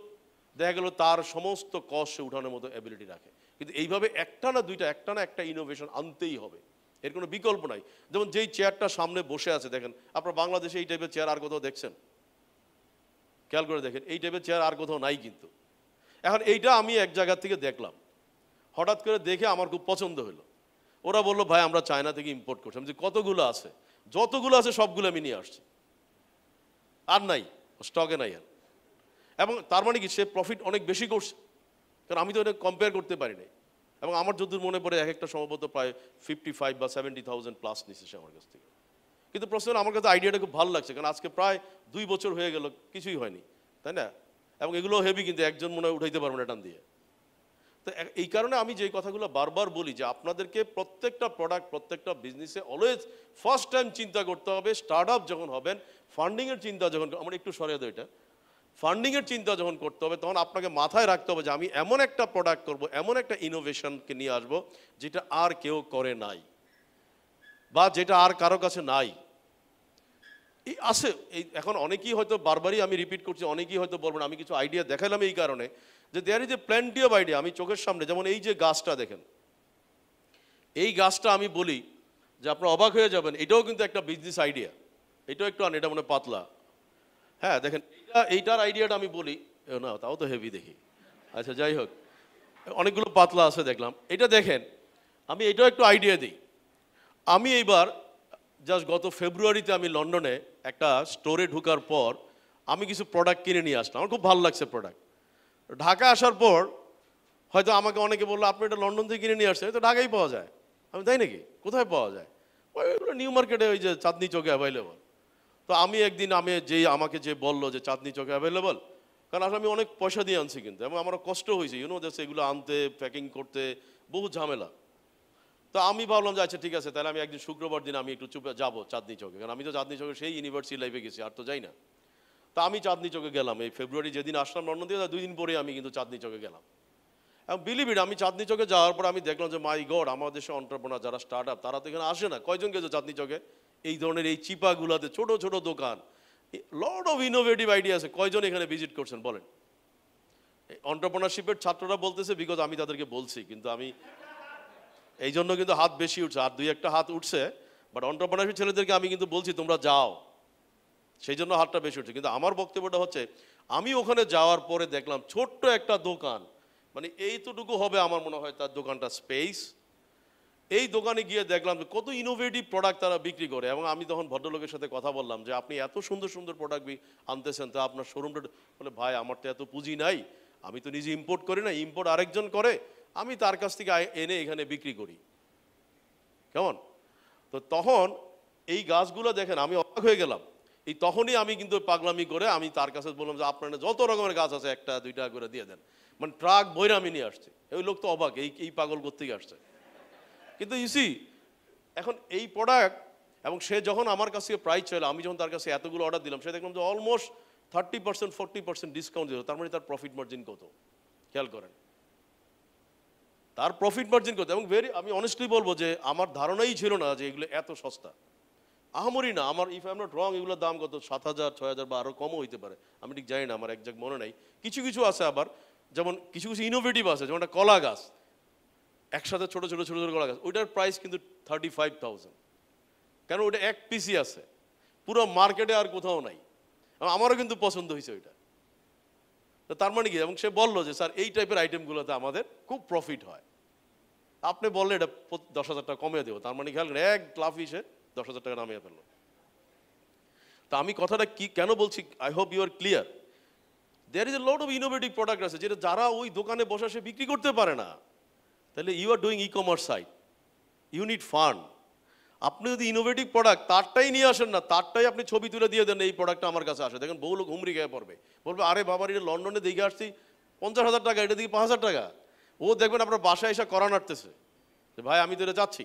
দেখা গেল তার সমস্ত কষ্ট সে উঠানোর মতো অ্যাবিলিটি রাখে। কিন্তু এইভাবে একটা না দুইটা, একটা না একটা ইনোভেশন আনতেই হবে, এর কোনো বিকল্প নাই। যেমন যেই চেয়ারটা সামনে বসে আছে, দেখেন আপনার বাংলাদেশে এই টাইপের চেয়ার আর কোথাও দেখছেন? খেয়াল করে দেখেন, এই টাইপের চেয়ার আর কোথাও নাই কিন্তু। এখন এইটা আমি এক জায়গা থেকে দেখলাম, হঠাৎ করে দেখে আমার খুব পছন্দ হলো। ওরা বললো ভাই আমরা চায়না থেকে ইম্পোর্ট করছি। আমি যে কতগুলো আছে, যতগুলো আছে সবগুলো আমি নিয়ে আসছি, আর নাই, স্টকে নাই আর। এবং তার মানে কি, সে প্রফিট অনেক বেশি করছে, কারণ আমি তো এটা কম্পেয়ার করতে পারি নাই। এবং আমার যতদূর মনে পড়ে এক একটা সম্ভবত প্রায় 55 বা 70,000 প্লাস নিচ্ছে সে আমার কাছ থেকে। কিন্তু প্রশ্ন হলো, আমার কাছে আইডিয়াটা খুব ভালো লাগছে, কারণ আজকে প্রায় 2 বছর হয়ে গেল, কিছুই হয়নি, তাই না? এবং এগুলো হেভি, কিন্তু একজন মনে হয় উঠাইতে পারবো না টান দিয়ে। তো এই কারণে আমি যে কথাগুলো বারবার বলি যে আপনাদেরকে প্রত্যেকটা প্রোডাক্ট, প্রত্যেকটা বিজনেসে অলওয়েজ ফার্স্ট টাইম চিন্তা করতে হবে, স্টার্ট আপ যখন হবেন, ফান্ডিংয়ের চিন্তা যখন, আমরা একটু সরিয়ে দেয় এটা, ফান্ডিংয়ের চিন্তা যখন করতে হবে, তখন আপনাকে মাথায় রাখতে হবে যে আমি এমন একটা প্রোডাক্ট করব, এমন একটা ইনোভেশনকে নিয়ে আসবো যেটা আর কেউ করে নাই, বা যেটা আর কারো কাছে নাই। এই আছে, এই এখন অনেকেই হয়তো, বারবারই আমি রিপিট করছি, অনেকেই হয়তো বলবেন, আমি কিছু আইডিয়া দেখালাম এই কারণে যে there is a plenty of idea. আমি চোখের সামনে, যেমন এই যে গাছটা দেখেন, এই গাছটা আমি বলি যে আপনারা অবাক হয়ে যাবেন, এটাও কিন্তু একটা বিজনেস আইডিয়া। এটাও একটু এটা মনে পাতলা, হ্যাঁ দেখেন, এইটার আইডিয়াটা আমি বলি, না তাও তো হেভি দেখি, আচ্ছা যাই হোক, অনেকগুলো পাতলা আছে দেখলাম। এটা দেখেন, আমি এটাও একটু আইডিয়া দিই। আমি এইবার জাস্ট গত ফেব্রুয়ারিতে আমি লন্ডনে একটা স্টোরে ঢোকার পর আমি কিছু প্রোডাক্ট কিনে নিয়ে আসলাম, আমার খুব ভালো লাগছে প্রোডাক্ট। ঢাকা আসার পর হয়তো আমাকে অনেকে বললো আপনি এটা লন্ডন থেকে কিনে নিয়ে আসছেন, তো ঢাকায় পাওয়া যায়। আমি তাই নাকি, কোথায় পাওয়া যায়? ওইগুলো নিউ মার্কেটে, ওই যে চাঁদনি চকে অ্যাভেলেবল। তো আমি একদিন, আমাকে যে বললো যে চাঁদনি চকে অ্যাভেলেবল, কারণ আসলে আমি অনেক পয়সা দিয়ে আনছি কিন্তু, এবং আমার কষ্ট হয়েছে, জাস্ট এগুলো আনতে, প্যাকিং করতে বহু ঝামেলা। তো আমি ভাবলাম যে আচ্ছা ঠিক আছে, তাহলে আমি একদিন শুক্রবার দিন আমি একটু চুপে যাবো চাঁদনি চকে, কারণ আমি তো চাঁদনি চকে সেই ইউনিভার্সিটি লাইফে গেছি, আর তো যাই না। তা আমি চাঁদনি চকে গেলাম, এই ফেব্রুয়ারি যেদিন আসলাম লন্ডন থেকে, 2 দিন পরে আমি কিন্তু চাঁদনি চকে গেলাম। এবং বিলিভ ইট, আমি চাঁদনি চকে যাওয়ার পর আমি দেখলাম যে মাই গড, আমাদের দেশে এন্টারপ্রেনার যারা স্টার্ট আপ, তারা তো এখানে আসে না। কয়জন গেছে চাঁদনি চকে? এই ধরনের এই চিপাগুলাতে ছোট ছোট দোকান, লট অফ ইনোভেটিভ আইডিয়া আছে, কয়জন এখানে ভিজিট করছেন বলেন? এন্টারপ্রেনারশিপের ছাত্ররা বলতেছে, বিকজ আমি তাদেরকে বলছি, কিন্তু আমি এই জন্য কিন্তু হাত বেশি উঠছে, আর 2-1টা হাত উঠছে, বাট এন্টারপ্রেনারশিপ ছেলেদেরকে আমি কিন্তু বলছি তোমরা যাও, সেই জন্য হারটা বেশি হচ্ছে। কিন্তু আমার বক্তব্যটা হচ্ছে, আমি ওখানে যাওয়ার পরে দেখলাম ছোট্ট একটা দোকান, মানে এইতটুকু হবে আমার মনে হয় তার দোকানটা স্পেস। এই দোকানে গিয়ে দেখলাম যে কত ইনোভেটিভ প্রোডাক্ট তারা বিক্রি করে। এবং আমি তখন ভদ্রলোকের সাথে কথা বললাম যে আপনি এত সুন্দর সুন্দর প্রোডাক্ট আনতেছেন, তো আপনার শোরুমটা? বলে ভাই আমার তো এত পুঁজি নাই, আমি তো নিজে ইম্পোর্ট করি না, ইম্পোর্ট আরেকজন করে, আমি তার কাছ থেকে এনে এখানে বিক্রি করি। কেমন? তো তখন এই গাছগুলো দেখেন, আমি অবাক হয়ে গেলাম। এই তখনই আমি কিন্তু পাগলামি করে আমি তার কাছে বললাম যে আপনার যত রকমের গাছ আছে একটা দুইটা করে দিয়ে দেন। মানে ট্রাক বইরা আমি নিয়ে আসছি। ওই লোক তো অবাক, এই পাগল কোত্থেকে আসছে। কিন্তু ইসি এখন এই প্রোডাক্ট, এবং সে যখন আমার কাছ থেকে প্রাইস চাইলো, আমি যখন তার কাছে এতগুলো অর্ডার দিলাম, সে দেখলাম যে অলমোস্ট 30% 40% ডিসকাউন্ট দিল। তার মানে তার প্রফিট মার্জিন কত খেয়াল করেন, তার প্রফিট মার্জিন কত। এবং আমি অনেস্টলি বলবো যে আমার ধারণাই ছিল না যে এগুলো এত সস্তা। আহামরি না, আমার if I am not wrong এগুলোর দাম কত 7,000 6,000 বা আরও কমও হইতে পারে, আমি ঠিক জানি না, আমার একজ্যাক্ট মনে নাই। কিছু কিছু আছে আবার, যেমন কিছু কিছু ইনোভেটিভ আছে, যেমন একটা কলা গাছ, একসাথে ছোট ছোট ছোট ছোট কলা গাছ, ওইটার প্রাইস কিন্তু 35,000। কেন? ওইটা এক পিসি আছে, পুরো মার্কেটে আর কোথাও নাই। আমারও কিন্তু পছন্দ হয়েছে ওইটা। তো তার মানে কি, এবং সে বললো যে স্যার এই টাইপের আইটেমগুলোতে আমাদের খুব প্রফিট হয়। আপনি বললে এটা 10,000 টাকা কমিয়ে দেবো, তার মানে খেয়াল করেন এক লাফি সে 10,000 টাকা নামিয়ে ফেললো। তা আমি কথাটা কি কেন বলছি, I hope you are clear. There is a lot of innovative product আছে যেটা যারা ওই দোকানে বসে সে বিক্রি করতে পারে না। তাহলে you are doing e commerce site, you need fund. আপনি যদি ইনোভেটিভ প্রোডাক্ট তারটাই নিয়ে আসেন না, তারটাই আপনি ছবি তুলে দিয়ে দেন এই প্রোডাক্টটা আমার কাছে আসে, দেখেন বহু লোক হুমড়ি খেয়ে পড়বে, বলবে আরে বাবার এটা লন্ডনে দেখে আসছি 50,000 টাকা, এটা দিকে 5,000 টাকা। ও দেখবেন আপনার বাসায় এসে করা নাড়তেছে যে ভাই আমি তো এটা চাচ্ছি।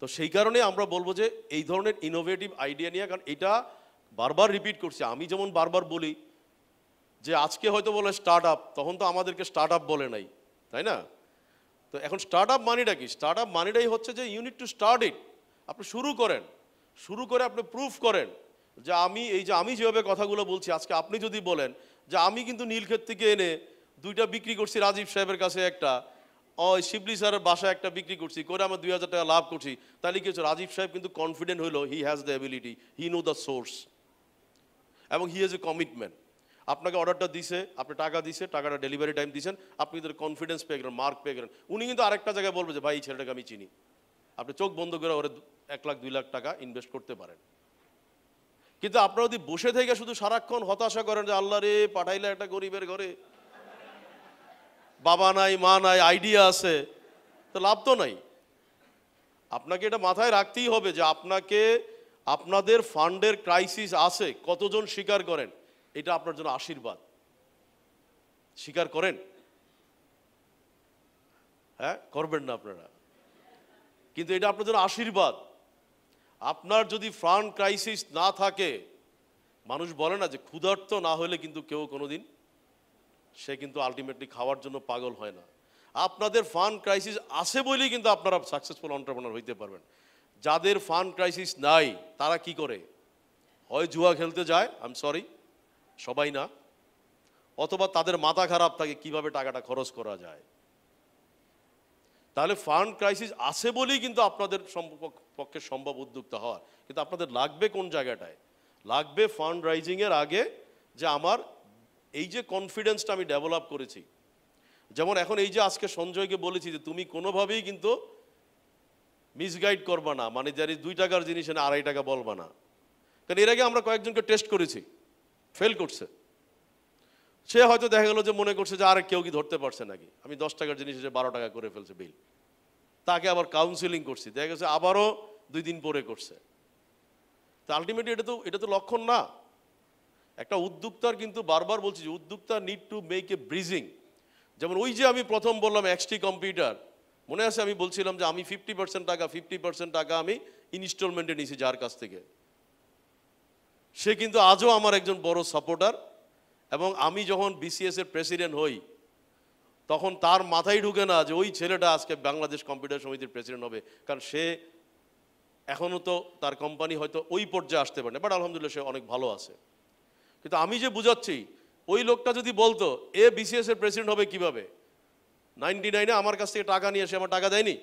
তো সেই কারণে আমরা বলবো যে এই ধরনের ইনোভেটিভ আইডিয়া নিয়ে, কারণ এটা বারবার রিপিট করছি। আমি যেমন বারবার বলি যে আজকে হয়তো বলে স্টার্ট আপ, তখন তো আমাদেরকে স্টার্ট আপ বলে নাই, তাই না? তো এখন স্টার্ট আপ মানিটা কি? স্টার্ট আপ মানিটাই হচ্ছে যে ইউনিট টু স্টার্ট ইট। আপনি শুরু করেন, শুরু করে আপনি প্রুফ করেন যে আমি যেভাবে কথাগুলো বলছি আজকে, আপনি যদি বলেন যে আমি কিন্তু নীলক্ষেত থেকে এনে 2টা বিক্রি করছি রাজীব সাহেবের কাছে, একটা ওই শিবলি স্যারের বাসায় একটা বিক্রি করছি করে আমরা 2,000 টাকা লাভ করছি, তাহলে কি হচ্ছে? রাজীব সাহেব কিন্তু কনফিডেন্ট হইলো, he has the ability, he know the source, এবং হি হ্যাজ এ কমিটমেন্ট। আপনাকে অর্ডারটা দিছে, আপনি টাকা দিছে, টাকাটা ডেলিভারি টাইম দিয়েছেন, আপনি কিন্তু কনফিডেন্স পেয়ে গেলেন, মার্ক পেয়ে গেলেন। উনি কিন্তু আরেকটা জায়গায় বলবে যে ভাই এই ছেলেটাকে আমি চিনি, আপনি চোখ বন্ধ করে ওরে 1 লাখ 2 লাখ টাকা ইনভেস্ট করতে পারেন। কিন্তু আপনারা যদি বসে থেকে শুধু সারাক্ষণ হতাশা করেন যে আল্লাহ রে পাঠাইলে একটা গরিবের ঘরে, বাবা নাই মা নাই, আইডিয়া আছে, তো লাভ তো নাই। আপনাকে এটা মাথায় রাখতেই হবে যে আপনাদের ফান্ডের ক্রাইসিস আছে, কতজন স্বীকার করেন এটা আপনার জন্য আশীর্বাদ। স্বীকার করেন? হ্যাঁ, করবেন না আপনারা, কিন্তু এটা আপনার জন্য আশীর্বাদ। আপনার যদি ফান্ড ক্রাইসিস না থাকে, মানুষ বলে না যে ক্ষুধার্ত না হলে কিন্তু কেউ কোনোদিন সে কিন্তু আলটিমেটলি খাওয়ার জন্য পাগল হয় না। আপনাদের ফান্ড ক্রাইসিস আছে বলেই কিন্তু আপনারা সাকসেসফুল এন্টারপ্রেনার হইতে পারবেন। যাদের ফান্ড ক্রাইসিস নাই তারা কি করে? হয় জুয়া খেলতে যায়, আই এম সরি সবাই না, অথবা তাদের মাথা খারাপ থাকে কিভাবে টাকাটা খরচ করা যায়। তাহলে ফান্ড ক্রাইসিস আছে বলেই কিন্তু আপনাদের পক্ষে সম্ভব উদ্যোক্তা হওয়া। কিন্তু আপনাদের লাগবে কোন জায়গাটায়? লাগবে ফান্ড রাইজিংয়ের আগে যে আমার এই যে কনফিডেন্সটা আমি ডেভেলপ করেছি, যেমন এখন এই যে আজকে সঞ্জয়কে বলেছি যে তুমি কোনোভাবেই কিন্তু মিসগাইড করবা না, মানে যারা 2 টাকার জিনিস এনে 2.5 টাকা বলবা না। কারণ এর আগে আমরা কয়েকজনকে টেস্ট করেছি, ফেল করছে। সে হয়তো দেখা গেল যে মনে করছে যে আর কেউ কি ধরতে পারছে নাকি, আমি 10 টাকার জিনিস এসে 12 টাকা করে ফেলছে বিল। তাকে আবার কাউন্সিলিং করছি, দেখা গেছে আবারও 2 দিন পরে করছে। তো আলটিমেটলি এটা তো লক্ষণ না। একটা উদ্যোক্তার কিন্তু বারবার বলছি যে উদ্যোক্তা need to make a bridging. যেমন ওই যে আমি প্রথম বললাম এক্সটি কম্পিউটার, মনে আছে আমি বলছিলাম যে আমি 50% টাকা আমি ইনস্টলমেন্টে নিয়েছি যার কাছ থেকে। সে কিন্তু আজও আমার একজন বড় সাপোর্টার, এবং আমি যখন বিসিএস এর প্রেসিডেন্ট হই তখন তার মাথায় ঢুকে না যে ওই ছেলেটা আজকে বাংলাদেশ কম্পিউটার সমিতির প্রেসিডেন্ট হবে, কারণ সে এখনও তো তার কোম্পানি হয়তো ওই পর্যায়ে আসতে পারে না, বাট আলহামদুলিল্লাহ সে অনেক ভালো আছে। কিন্তু আমি যে বুঝাচ্ছি, ওই লোকটা যদি বলতো এ বিসিএস এর প্রেসিডেন্ট হবে কিভাবে, 99-এ আমার কাছ থেকে টাকা নিয়ে সে আমার টাকা দেয়নি,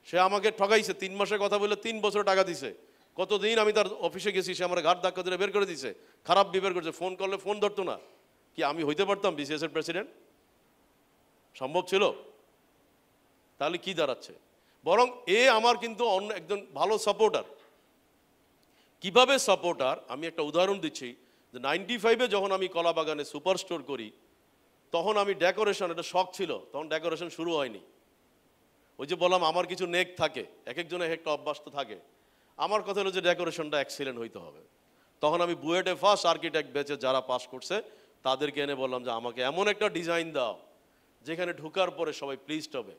সে আমাকে ঠকাইছে, 3 মাসের কথা বলে 3 বছর টাকা দিছে, কতদিন আমি তার অফিসে গেছি, সে আমার ঘাট ধাক্কা দিয়ে বের করে দিছে, খারাপ বিহেভিয়ার করছে, ফোন করলে ফোন ধরতো না। কি আমি হইতে পারতাম বিসিএস এর প্রেসিডেন্ট? সম্ভব ছিল? তাহলে কি দাঁড়াচ্ছে? বরং এ আমার কিন্তু অন্য একজন ভালো সাপোর্টার। কিভাবে সাপোর্টার আমি একটা উদাহরণ দিচ্ছি, যে 95-এ যখন আমি কলাবাগানে সুপার স্টোর করি, তখন আমি ডেকোরেশন, এটা শখ ছিল, তখন ডেকোরেশন শুরু হয়নি। ওই যে বললাম আমার কিছু নেক থাকে, এক একজনের একটা অভ্যাস তো থাকে। আমার কথা হলো যে ডেকোরেশনটা এক্সিলেন্ট হইতে হবে। তখন আমি বুয়েটে ফার্স্ট আর্কিটেক্ট ব্যাচে যারা পাস করছে তাদেরকে এনে বললাম যে আমাকে এমন একটা ডিজাইন দাও যেখানে ঢোকার পরে সবাই প্লিজড হবে,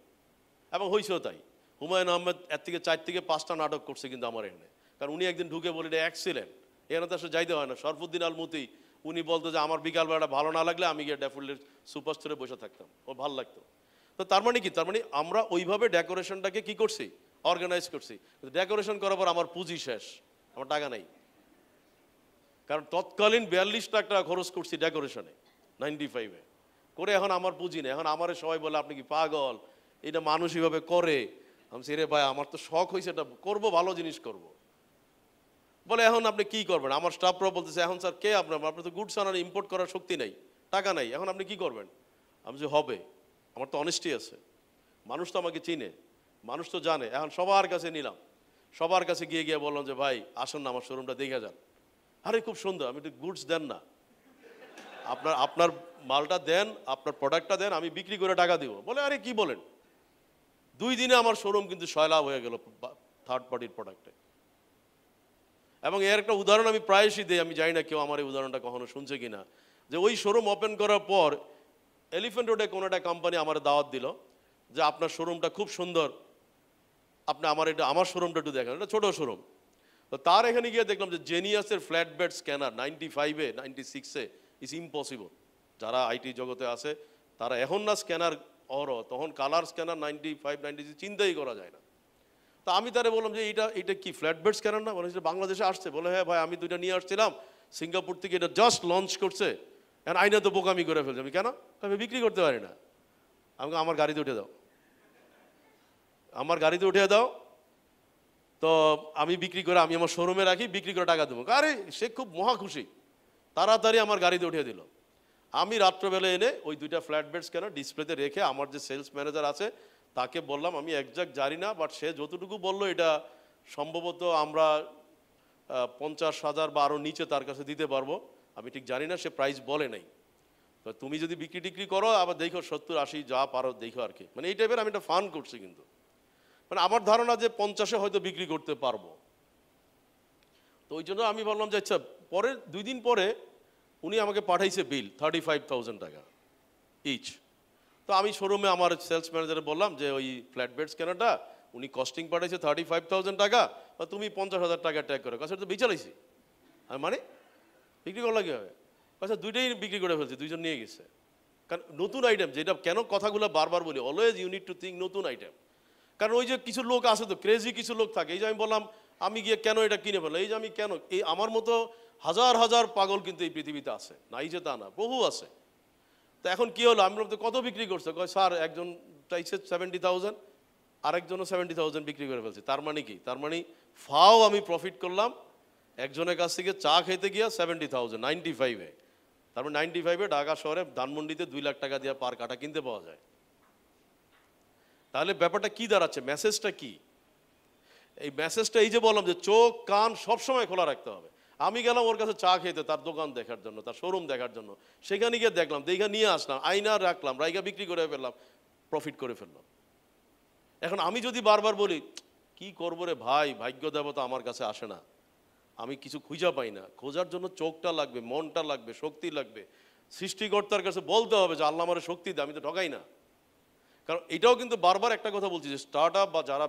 এবং হয়েছেও তাই। হুমায়ুন আহমেদ এর থেকে 4 থেকে 5টা নাটক করছে কিন্তু আমার এখানে, কারণ উনি একদিন ঢুকে বলে এটা এক্সিলেন্ট, এখানে তো আসলে যাইতে হয় না। শরফুদ্দিন আল মুতি উনি বলতো যে আমার বিকালবেলাটা ভালো না লাগলে আমি গিয়ে ড্যাফোডিলের সুপার স্টোরে বসে থাকতাম, ওর ভালো লাগতো। তো তার মানে কি, তার মানে আমরা ওইভাবে ডেকোরেশনটাকে কি করছি, অর্গানাইজ করছি। ডেকোরেশন করার পর আমার পুঁজি শেষ, আমার টাকা নাই। কারণ তৎকালীন 42 লাখ টাকা খরচ করছি ডেকোরেশনে 95-এ করে, এখন আমার পুঁজি নেই। এখন আমার সবাই বলে আপনি কি পাগল, এটা মানুষ এইভাবে করে। আমি রে ভাই, আমার তো শখ হয়েছে, এটা করবো, ভালো জিনিস করব। বলে এখন আপনি কি করবেন? আমার স্টাফরাও বলতেছে এখন স্যার কে আপনার তো গুডস আনার ইম্পোর্ট করার শক্তি নেই, টাকা নাই, এখন আপনি কি করবেন? আমি যে হবে, আমার তো অনেস্টি আছে, মানুষ তো আমাকে চিনে, মানুষ তো জানে। এখন সবার কাছে নিলাম, সবার কাছে গিয়ে গিয়ে বললাম যে ভাই আসুন না আমার শোরুমটা দেখে যান। আরে খুব সুন্দর, আমি একটু গুডস দেন না, আপনার মালটা দেন, আপনার প্রোডাক্টটা দেন, আমি বিক্রি করে টাকা দিব। বলে আরে কি বলেন? 2 দিনে আমার শোরুম কিন্তু সয়লাভ হয়ে গেল থার্ড পার্টির প্রোডাক্টে। এবং এর একটা উদাহরণ আমি প্রায়শই দিই, আমি জানি না কেউ আমার এই উদাহরণটা কখনো শুনছে কিনা, যে ওই শোরুম ওপেন করার পর এলিফ্যান্ট রোডে কোনো একটা কোম্পানি আমার দাওয়াত দিল যে আপনার শোরুমটা খুব সুন্দর, আপনি আমার শোরুমটা একটু দেখেন, এটা ছোটো শোরুম। তো তার এখানে গিয়ে দেখলাম যে জেনিয়াসের ফ্ল্যাট বেড স্ক্যানার 95-এ 96-এ ইজ ইম্পসিবল। যারা আইটি জগতে আছে তারা এখন না স্ক্যানার তখন কালার স্ক্যানার 95, 96 চিন্তাই করা যায় না। তো আমি তারে বললাম যে এটা কি ফ্ল্যাট বেড স্ক্যানার না? বলে বাংলাদেশে আসছে। বলে হ্যাঁ ভাই, আমি 2টা নিয়ে আসছিলাম সিঙ্গাপুর থেকে, এটা জাস্ট লঞ্চ করছে, এখন আইনা তো বোকামি করে ফেলছে। আমি কেন? আমি বিক্রি করতে পারি না। আমাকে আমার গাড়িতে উঠে দাও, আমার গাড়িতে উঠে দাও, তো আমি বিক্রি করে আমি আমার শোরুমে রাখি, বিক্রি করে টাকা দেবো। আরে সে খুব মহা খুশি, তাড়াতাড়ি আমার গাড়িতে উঠিয়ে দিল। আমি রাত্রবেলা এনে ওই 2টা ফ্ল্যাট বেড স্ক্যানার ডিসপ্লেতে রেখে আমার যে সেলস ম্যানেজার আছে তাকে বললাম, আমি একজ্যাক্ট জানি না, বাট সে যতটুকু বললো এটা সম্ভবত আমরা 50,000 বা আরও নিচে তার কাছে দিতে পারবো, আমি ঠিক জানি না, সে প্রাইস বলে নাই। তো তুমি যদি বিক্রি টিক্রি করো আবার দেখো 70-80 যা পারো দেখো আর কি, মানে এই টাইপের আমি একটা ফান করছি। কিন্তু মানে আমার ধারণা যে 50-এ হয়তো বিক্রি করতে পারবো। তো ওই জন্য আমি বললাম যে আচ্ছা, পরে 2 দিন পরে উনি আমাকে পাঠাইছে বিল 35,000 টাকা ইচ। তো আমি শোরুমে আমার সেলস ম্যানেজারে বললাম যে ওই ফ্ল্যাট বেড স্ক্যানারটা উনি কস্টিং পাঠাইছে 35,000 টাকা, তুমি 50,000 টাকা ট্যাগ করে কাছে তো বেচালাইছি। আর মানে বিক্রি করলা কি হবে? আচ্ছা 2টাই বিক্রি করে ফেলছে, 2জন নিয়ে গেছে। কারণ নতুন আইটেম, যেটা কেন কথাগুলো বারবার বলি, always you need to think নতুন আইটেম। কারণ ওই যে কিছু লোক আছে তো, ক্রেজি কিছু লোক থাকে। এই যে আমি বললাম আমি গিয়ে কেন এটা কিনে ফেললাম, এই যে আমি কেন, এই আমার মতো হাজার হাজার পাগল কিন্তু এই পৃথিবীতে আছে, নাই যে তা না, বহু আছে। তো এখন কি হলো, আমি বলতে কত বিক্রি করছে? কয় স্যার একজন চাইছে 70,000, আরেকজনও 70,000 বিক্রি করে ফেলছে। তার মানে কি? তার মানে ফাও আমি প্রফিট করলাম একজনের কাছ থেকে চা খেতে গিয়া 70,000 95-এ। তারপর 95-এ ঢাকা শহরে ধানমন্ডিতে 2 লাখ টাকা দিয়ে পার কাটা কিনতে পাওয়া যায়। তাহলে ব্যাপারটা কি দাঁড়াচ্ছে, মেসেজটা কি? এই মেসেজটা এই যে বললাম যে চোখ কান সবসময় খোলা রাখতে হবে। আমি গেলাম ওর কাছে চা খেতে, তার দোকান দেখার জন্য, তার শোরুম দেখার জন্য। সেখানে গিয়ে দেখলাম, দেখা নিয়ে আসলাম, আইনা রাখলাম, রাইগা বিক্রি করে ফেললাম, প্রফিট করে ফেললাম। এখন আমি যদি বারবার বলি কি করবো রে ভাই, ভাগ্য দেবতা আমার কাছে আসে না, আমি কিছু খুঁজা পাই না, খোঁজার জন্য চোখটা লাগবে, মনটা লাগবে, শক্তি লাগবে। সৃষ্টিকর্তার কাছে বলতে হবে যে আল্লাহ আমার শক্তি দে, আমি তো ঠকাই না। কারণ এটাও কিন্তু বারবার একটা কথা বলছি যে স্টার্ট আপ বা যারা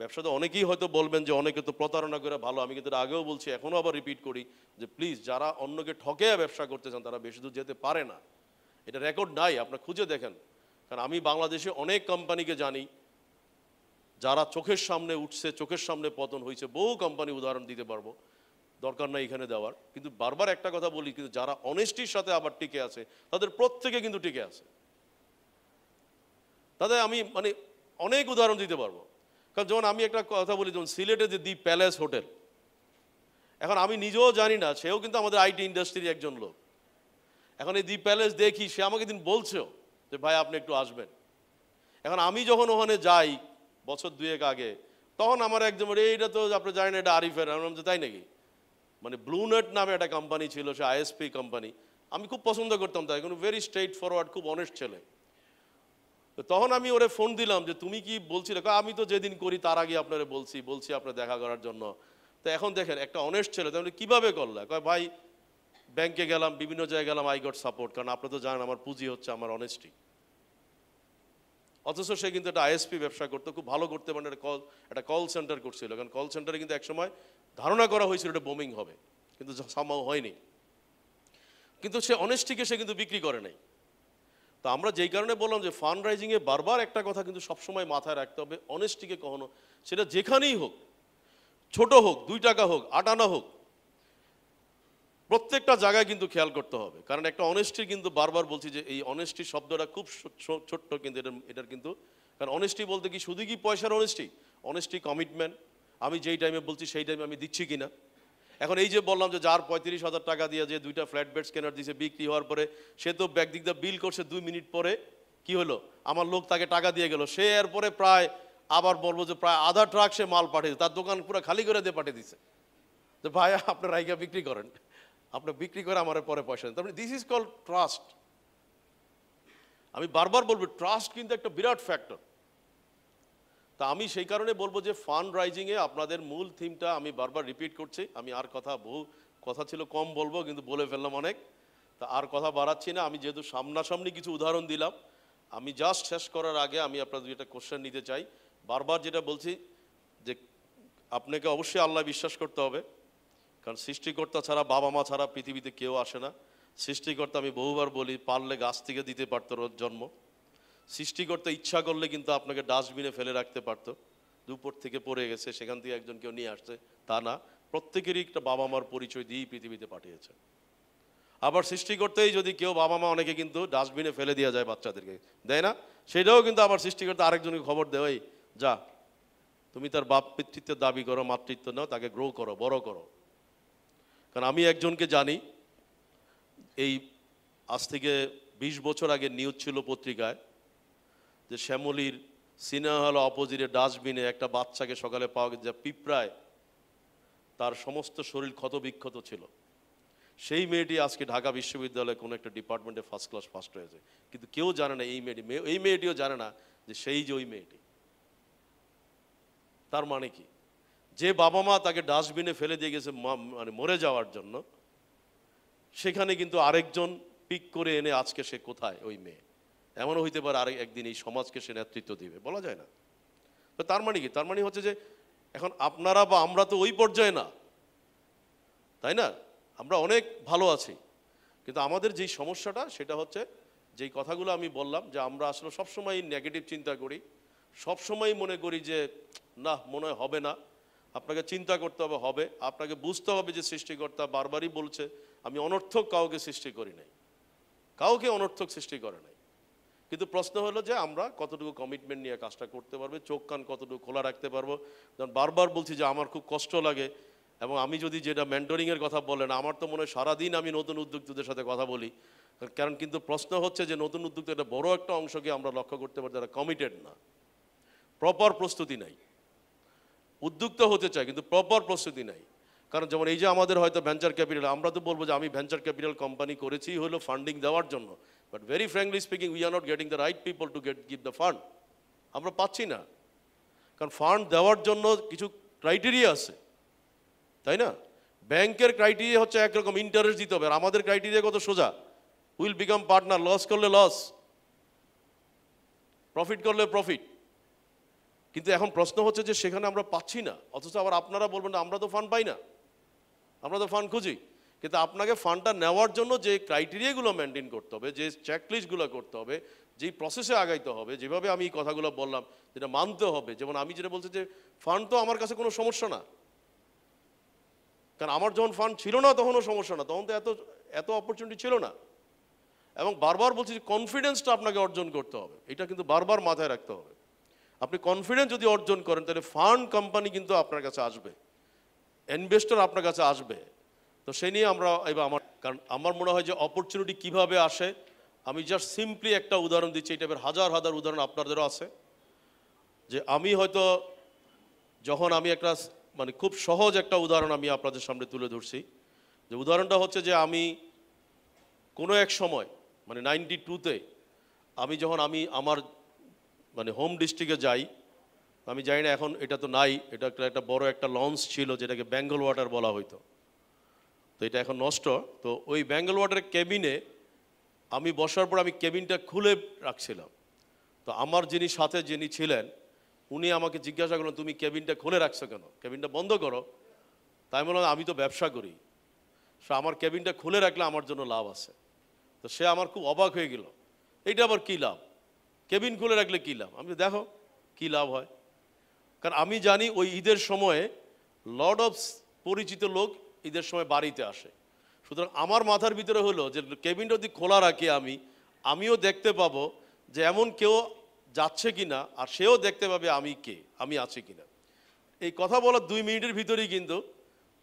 ব্যবসাতে অনেকেই হয়তো বলবেন যে অনেকে তো প্রতারণা করে ভালো। আমি কিন্তু আগেও বলছি, এখনও আবার রিপিট করি যে প্লিজ যারা অন্যকে ঠকে ব্যবসা করতে চান তারা বেশি দূর যেতে পারে না। এটা রেকর্ড নাই, আপনার খুঁজে দেখেন। কারণ আমি বাংলাদেশে অনেক কোম্পানিকে জানি যারা চোখের সামনে উঠছে, চোখের সামনে পতন হয়েছে, বহু কোম্পানি উদাহরণ দিতে পারবো, দরকার নাই এখানে দেওয়ার। কিন্তু বারবার একটা কথা বলি, কিন্তু যারা অনেস্টির সাথে আবার টিকে আছে তাদের প্রত্যেকে কিন্তু টিকে আছে। তাদের আমি মানে অনেক উদাহরণ দিতে পারবো। কারণ যেমন আমি একটা কথা বলি, যেমন সিলেটে যে দি প্যালেস হোটেল, এখন আমি নিজেও জানি না, সেও কিন্তু আমাদের আইটি ইন্ডাস্ট্রির একজন লোক। এখন এই দি প্যালেস দেখি, সে আমাকে দিন বলছেও যে ভাই আপনি একটু আসবেন। এখন আমি যখন ওখানে যাই বছর 2 আগে, তখন আমার একদম এইটা তো আপনি জানেন এটা আরিফের, আমি বললাম যে তাই নাকি, মানে ব্লু নেট নামে একটা কোম্পানি ছিল, সে আইএসপি কোম্পানি, আমি খুব পছন্দ করতাম তাই, কিন্তু ভেরি স্ট্রেট ফরওয়ার্ড, খুব অনেস্ট ছেলে। তো তখন আমি ওরে ফোন দিলাম যে তুমি কি বলছিলে, আমি তো যেদিন করি তার আগে আপনারা বলছি আপনার দেখা করার জন্য। তো এখন দেখেন একটা অনেস্ট ছেলে, তাহলে কীভাবে করলে, কয় ভাই ব্যাংকে গেলাম, বিভিন্ন জায়গায় গেলাম, আই গট সাপোর্ট, কারণ আপনারা তো জানেন আমার পুঁজি হচ্ছে আমার অনেস্টি। অথচ সে কিন্তু একটা আইএসপি ব্যবসা করতো, খুব ভালো করতে, মানে একটা কল সেন্টার করছিল, কারণ কল সেন্টারে কিন্তু একসময় ধারণা করা হয়েছিল এটা বোমিং হবে, কিন্তু সামহাও হয়নি। কিন্তু সে অনেস্টিকে সে কিন্তু বিক্রি করে নাই। তো আমরা যেই কারণে বললাম যে ফান্ড রাইজিংয়ে বারবার একটা কথা কিন্তু সবসময় মাথায় রাখতে হবে, অনেস্টিকে কখনো, সেটা যেখানেই হোক, ছোট হোক, 2 টাকা হোক, 8 আনা হোক, প্রত্যেকটা জায়গায় কিন্তু খেয়াল করতে হবে। কারণ একটা অনেস্টি কিন্তু বারবার বলছি যে এই অনেস্টি শব্দটা খুব ছোট্ট, কিন্তু এটার কিন্তু, কারণ অনেস্টি বলতে কি শুধু কি পয়সার অনেস্টি, অনেস্টি কমিটমেন্ট, আমি যেই টাইমে বলছি সেই টাইমে আমি দিচ্ছি কিনা। এখন এই যে বললাম যে যার 35,000 টাকা দিয়ে যে 2টা ফ্ল্যাট বেড স্ক্যানার দিয়েছে, বিক্রি হওয়ার পরে সে তো ব্যাক দিক দিয়ে বিল করছে, 2 মিনিট পরে কি হলো, আমার লোক তাকে টাকা দিয়ে গেল, সে এরপরে প্রায় আবার বলবো যে প্রায় আধা ট্রাক সে মাল পাঠিয়েছে, তার দোকান পুরো খালি করে দিয়ে পাঠিয়ে দিছে, যে ভাই আপনার রাইগা বিক্রি করেন, আপনার বিক্রি করে আমার পরে পয়সা দেন। তার মানে দিস ইজ কল্ড ট্রাস্ট। আমি বারবার বলবো ট্রাস্ট কিন্তু একটা বিরাট ফ্যাক্টর। তা আমি সেই কারণে বলবো যে ফান্ড রাইজিংয়ে আপনাদের মূল থিমটা আমি বারবার রিপিট করছি, আমি আর বহু কথা ছিল কম বলবো, কিন্তু বলে ফেললাম অনেক, তা আর কথা বাড়াচ্ছি না। আমি যেহেতু সামনাসামনি কিছু উদাহরণ দিলাম, আমি জাস্ট শেষ করার আগে আমি আপনাদের একটা কোশ্চেন নিতে চাই। বারবার যেটা বলছি যে আপনাকে অবশ্যই আল্লাহ বিশ্বাস করতে হবে, কারণ সৃষ্টিকর্তা ছাড়া, বাবা মা ছাড়া পৃথিবীতে কেউ আসে না। সৃষ্টিকর্তা, আমি বহুবার বলি, পারলে গাছ থেকে দিতে পারতো জন্ম। সৃষ্টিকর্তা ইচ্ছা করলে কিন্তু আপনাকে ডাস্টবিনে ফেলে রাখতে পারতো, দুপুর থেকে পড়ে গেছে সেখান থেকে একজন কেউ নিয়ে আসছে, তা না, প্রত্যেকেরই একটা বাবা মার পরিচয় দিয়েই পৃথিবীতে পাঠিয়েছে। আবার সৃষ্টিকর্তাই যদি কেউ, বাবা মা অনেকে কিন্তু ডাস্টবিনে ফেলে দেওয়া যায় বাচ্চাদেরকে, দেয় না, সেটাও কিন্তু আবার সৃষ্টিকর্তা আরেকজনকে খবর দেয়, যা তুমি তার বাপ পিতৃত্বের দাবি করো, মাতৃত্ব নাও, তাকে গ্রো করো, বড় করো। কারণ আমি একজনকে জানি, এই আজ থেকে 20 বছর আগে নিউজ ছিল পত্রিকায় যে শ্যামলীর সিনেমা হল অপোজিটে ডাস্টবিনে একটা বাচ্চাকে সকালে পাওয়া গেছে, যা পিঁপড়ায় তার সমস্ত শরীর ক্ষতবিক্ষত ছিল। সেই মেয়েটি আজকে ঢাকা বিশ্ববিদ্যালয়ে কোনো একটা ডিপার্টমেন্টে ফার্স্ট ক্লাস ফার্স্ট হয়েছে, কিন্তু কেউ জানে না এই মেয়েটিও জানে না যে সেই যে ওই মেয়েটি। তার মানে কি, যে বাবা মা তাকে ডাস্টবিনে ফেলে দিয়ে গেছে মানে মরে যাওয়ার জন্য, সেখানে কিন্তু আরেকজন পিক করে এনে আজকে সে কোথায়, ওই মেয়ে। এমনও হইতে পারে একদিন এই সমাজকে সে নেতৃত্ব দিবে, বলা যায় না। তো তার মানে কি, তার মানে হচ্ছে যে এখন আপনারা বা আমরা তো ওই পর্যায়ে না, তাই না, আমরা অনেক ভালো আছি, কিন্তু আমাদের যেই সমস্যাটা সেটা হচ্ছে যেই কথাগুলো আমি বললাম, যে আমরা আসলে সবসময় নেগেটিভ চিন্তা করি, সবসময় মনে করি যে না, মনে হয় হবে না। আপনাকে চিন্তা করতে হবে, হবে, আপনাকে বুঝতে হবে যে সৃষ্টিকর্তা বারবারই বলছে আমি অনর্থক কাউকে সৃষ্টি করি নাই, কাউকে অনর্থক সৃষ্টি করে নাই। কিন্তু প্রশ্ন হলো যে আমরা কতটুকু কমিটমেন্ট নিয়ে কাজটা করতে পারবে, চোখ কান কতটুকু খোলা রাখতে পারবো। যেমন বারবার বলছি যে আমার খুব কষ্ট লাগে, এবং আমি যদি যেটা মেন্টরিংয়ের কথা বলেন, আমার তো মনে হয় সারাদিন আমি নতুন উদ্যোক্তাদের সাথে কথা বলি, কারণ কিন্তু প্রশ্ন হচ্ছে যে নতুন উদ্যোক্তাদের বড় একটা অংশকে আমরা লক্ষ্য করতে পারি যারা কমিটেড না, প্রপার প্রস্তুতি নাই। উদ্যোক্তা হতে চায় কিন্তু প্রপার প্রস্তুতি নাই। কারণ যেমন এই যে আমাদের হয়তো ভেঞ্চার ক্যাপিটাল, আমরা তো বলবো যে আমি ভেঞ্চার ক্যাপিটাল কোম্পানি করেছি হলো ফান্ডিং দেওয়ার জন্য, but very frankly speaking we are not getting the right people to give the fund. আমরা পাচ্ছি না, কারণ ফান্ড দেওয়ার জন্য কিছু ক্রাইটেরিয়া আছে, তাই না। ব্যাংকের ক্রাইটেরিয়া হচ্ছে একরকম, ইন্টারেস্ট দিতে হবে, আর আমাদের ক্রাইটেরিয়া কত সোজা, উইল বিকাম পার্টনার, লস করলে লস, প্রফিট করলে প্রফিট। কিন্তু এখন প্রশ্ন হচ্ছে যে সেখানে আমরা পাচ্ছি না, অথচ আবার আপনারা বলবেন না আমরা তো ফান্ড পাই না, আমরা তো ফান্ড খুঁজি। কিন্তু আপনাকে ফান্ডটা নেওয়ার জন্য যে ক্রাইটেরিয়াগুলো মেনটেন করতে হবে, যে চেকলিস্টগুলো করতে হবে, যেই প্রসেসে আগাইতে হবে, যেভাবে আমি এই কথাগুলো বললাম যেটা মানতে হবে। যেমন আমি যেটা বলছি যে ফান্ড তো আমার কাছে কোনো সমস্যা না, কারণ আমার যখন ফান্ড ছিল না তখনও সমস্যা না, তখন তো এত অপরচুনিটি ছিল না। এবং বারবার বলছি যে কনফিডেন্সটা আপনাকে অর্জন করতে হবে, এটা কিন্তু বারবার মাথায় রাখতে হবে। আপনি কনফিডেন্স যদি অর্জন করেন তাহলে ফান্ড কোম্পানি কিন্তু আপনার কাছে আসবে, ইনভেস্টর আপনার কাছে আসবে। তো সেই নিয়ে আমরা এবার কারণ আমার মনে হয় যে অপরচুনিটি কিভাবে আসে, আমি জাস্ট সিম্পলি একটা উদাহরণ দিচ্ছি, এই টাইপের হাজার হাজার উদাহরণ আপনাদেরও আছে। যে আমি হয়তো যখন আমি একটা মানে খুব সহজ একটা উদাহরণ আমি আপনাদের সামনে তুলে ধরছি, যে উদাহরণটা হচ্ছে যে আমি কোনো এক সময় মানে 92-তে আমি যখন আমার মানে হোম ডিস্ট্রিক্টে যাই, আমি জানি না এখন এটা তো নাই, এটা একটা বড় একটা লঞ্চ ছিল যেটাকে বেঙ্গল ওয়াটার বলা হইতো, তো এটা এখন নষ্ট। তো ওই বেঙ্গল ওয়াটারের কেবিনে আমি বসার পর আমি কেবিনটা খুলে রাখছিলাম। তো আমার যিনি ছিলেন উনি আমাকে জিজ্ঞাসা করলেন, তুমি কেবিনটা খুলে রাখছো কেন, কেবিনটা বন্ধ করো। তাই বললাম আমি তো ব্যবসা করি, সে আমার কেবিনটা খুলে রাখলে আমার জন্য লাভ আছে। তো সে আমার খুব অবাক হয়ে গেল, এইটা আবার কী লাভ, কেবিন খুলে রাখলে কী লাভ। আমি দেখো কী লাভ হয়, কারণ আমি জানি ওই ঈদের সময়ে লট অফ পরিচিত লোক ঈদের সময় বাড়িতে আসে। সুতরাং আমার মাথার ভিতরে হলো যে কেবিনটা যদি খোলা রাখি আমিও দেখতে পাবো যে এমন কেউ যাচ্ছে কিনা, আর সেও দেখতে পাবে আমি আছি কিনা। এই কথা বলার 2 মিনিটের ভিতরেই কিন্তু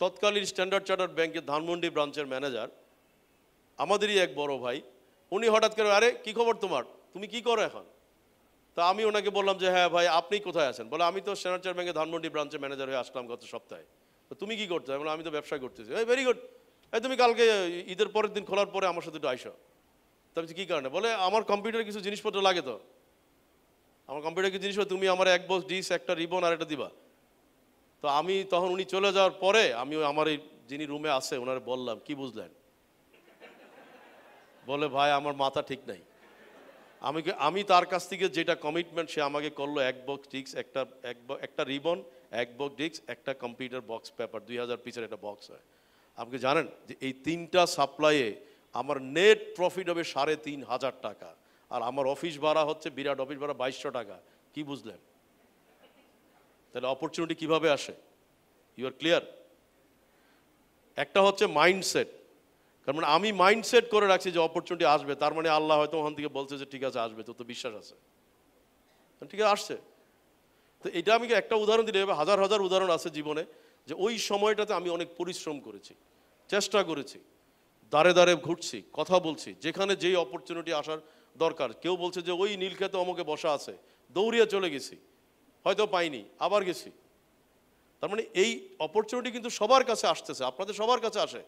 তৎকালীন স্ট্যান্ডার্ড চার্টার্ড ব্যাংকের ধানমন্ডি ব্রাঞ্চের ম্যানেজার, আমাদেরই এক বড় ভাই, উনি হঠাৎ করে, আরে কি খবর তোমার, তুমি কি করো এখন। তা আমি ওনাকে বললাম যে হ্যাঁ ভাই আপনি কোথায় আছেন, বলে আমি তো স্ট্যান্ডার্ড চার্টার্ড ব্যাংকের ধানমন্ডি ব্রাঞ্চের ম্যানেজার হয়ে আসলাম গত সপ্তাহে। তো তুমি কি করছো, বলে আমি তো ব্যবসা করতেছি। এই ভেরি গুড, এই তুমি কালকে ঈদের পরের দিন খোলার পরে আমার সাথে একটু আইসো। তো আমি কী কারণে, বলে আমার কম্পিউটারে কিছু জিনিসপত্র লাগে, তো আমার কম্পিউটারে কিছু জিনিস, তুমি আমার এক বক্স ডিস, একটা রিবন আর একটা দিবা। তো আমি তখন উনি চলে যাওয়ার পরে আমি আমার এই যিনি রুমে আছে ওনারে বললাম, কি বুঝলেন, বলে ভাই আমার মাথা ঠিক নাই। আমি তার কাছ থেকে যেটা কমিটমেন্ট সে আমাকে করলো, এক বক্স ডিস্ক, একটা রিবন, এক বক্স ডিস্ক, একটা কম্পিউটার বক্স পেপার, 2000 পিসের একটা বক্স হয়। আপনি জানেন যে এই 3টা সাপ্লাইয়ে আমার নেট প্রফিট হবে 3500 টাকা, আর আমার অফিস ভাড়া হচ্ছে, বিরাট অফিস ভাড়া 2200 টাকা। কি বুঝলেন, তাহলে অপরচুনিটি কিভাবে আসে, ইউ আর ক্লিয়ার। একটা হচ্ছে মাইন্ডসেট, কারণ মানে আমি মাইন্ডসেট করে রাখছি যে অপরচুনিটি আসবে, তার মানে আল্লাহ হয়তো ওখান থেকে বলছে যে ঠিক আছে আসবে, তো বিশ্বাস আছে, ঠিক আছে আসছে। তো এটা আমি একটা উদাহরণ দিলে, এভাবে হাজার হাজার উদাহরণ আছে জীবনে, যে ওই সময়টাতে আমি অনেক পরিশ্রম করেছি, চেষ্টা করেছি, দাঁড়ে দাঁড়ে ঘুরছি, কথা বলছি, যেখানে যেই অপরচুনিটি আসার দরকার। কেউ বলছে যে ওই নীলক্ষেতে অমুকে বসা আছে, দৌড়িয়ে চলে গেছি, হয়তো পাইনি, আবার গেছি। তার মানে এই অপরচুনিটি কিন্তু সবার কাছে আসতেছে, আপনাদের সবার কাছে আসে।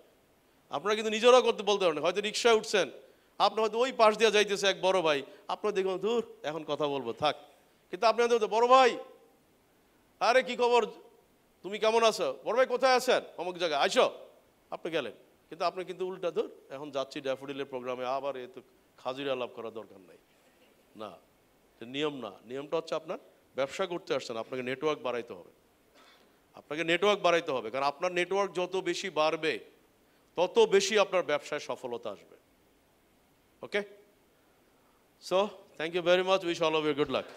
আপনারা কিন্তু নিজেরাও বলতে পারেন, হয়তো রিক্সায় উঠছেন, আপনার হয়তো ওই পাশ দিয়ে যাইতেছে এক বড় ভাই, আপনার দেখুন দূর এখন কথা বলবো থাক, কিন্তু আপনি বড় ভাই আরে কি খবর, তুমি কেমন আছো, বড় ভাই কোথায় আছেন, অমুক জায়গায় আইসো, আপনি গেলেন। কিন্তু আপনি কিন্তু উল্টা ধর এখন যাচ্ছি ড্যাফোডিলের প্রোগ্রামে, আবার এ তো খাজুরি আলাপ করার দরকার নাই। না, নিয়ম না, নিয়মটা হচ্ছে আপনার ব্যবসা করতে আসছেন, আপনাকে নেটওয়ার্ক বাড়াইতে হবে, কারণ আপনার নেটওয়ার্ক যত বেশি বাড়বে তত বেশি আপনার ব্যবসায় সফলতা আসবে। Okay, so thank you very much, wish all of you good lakh.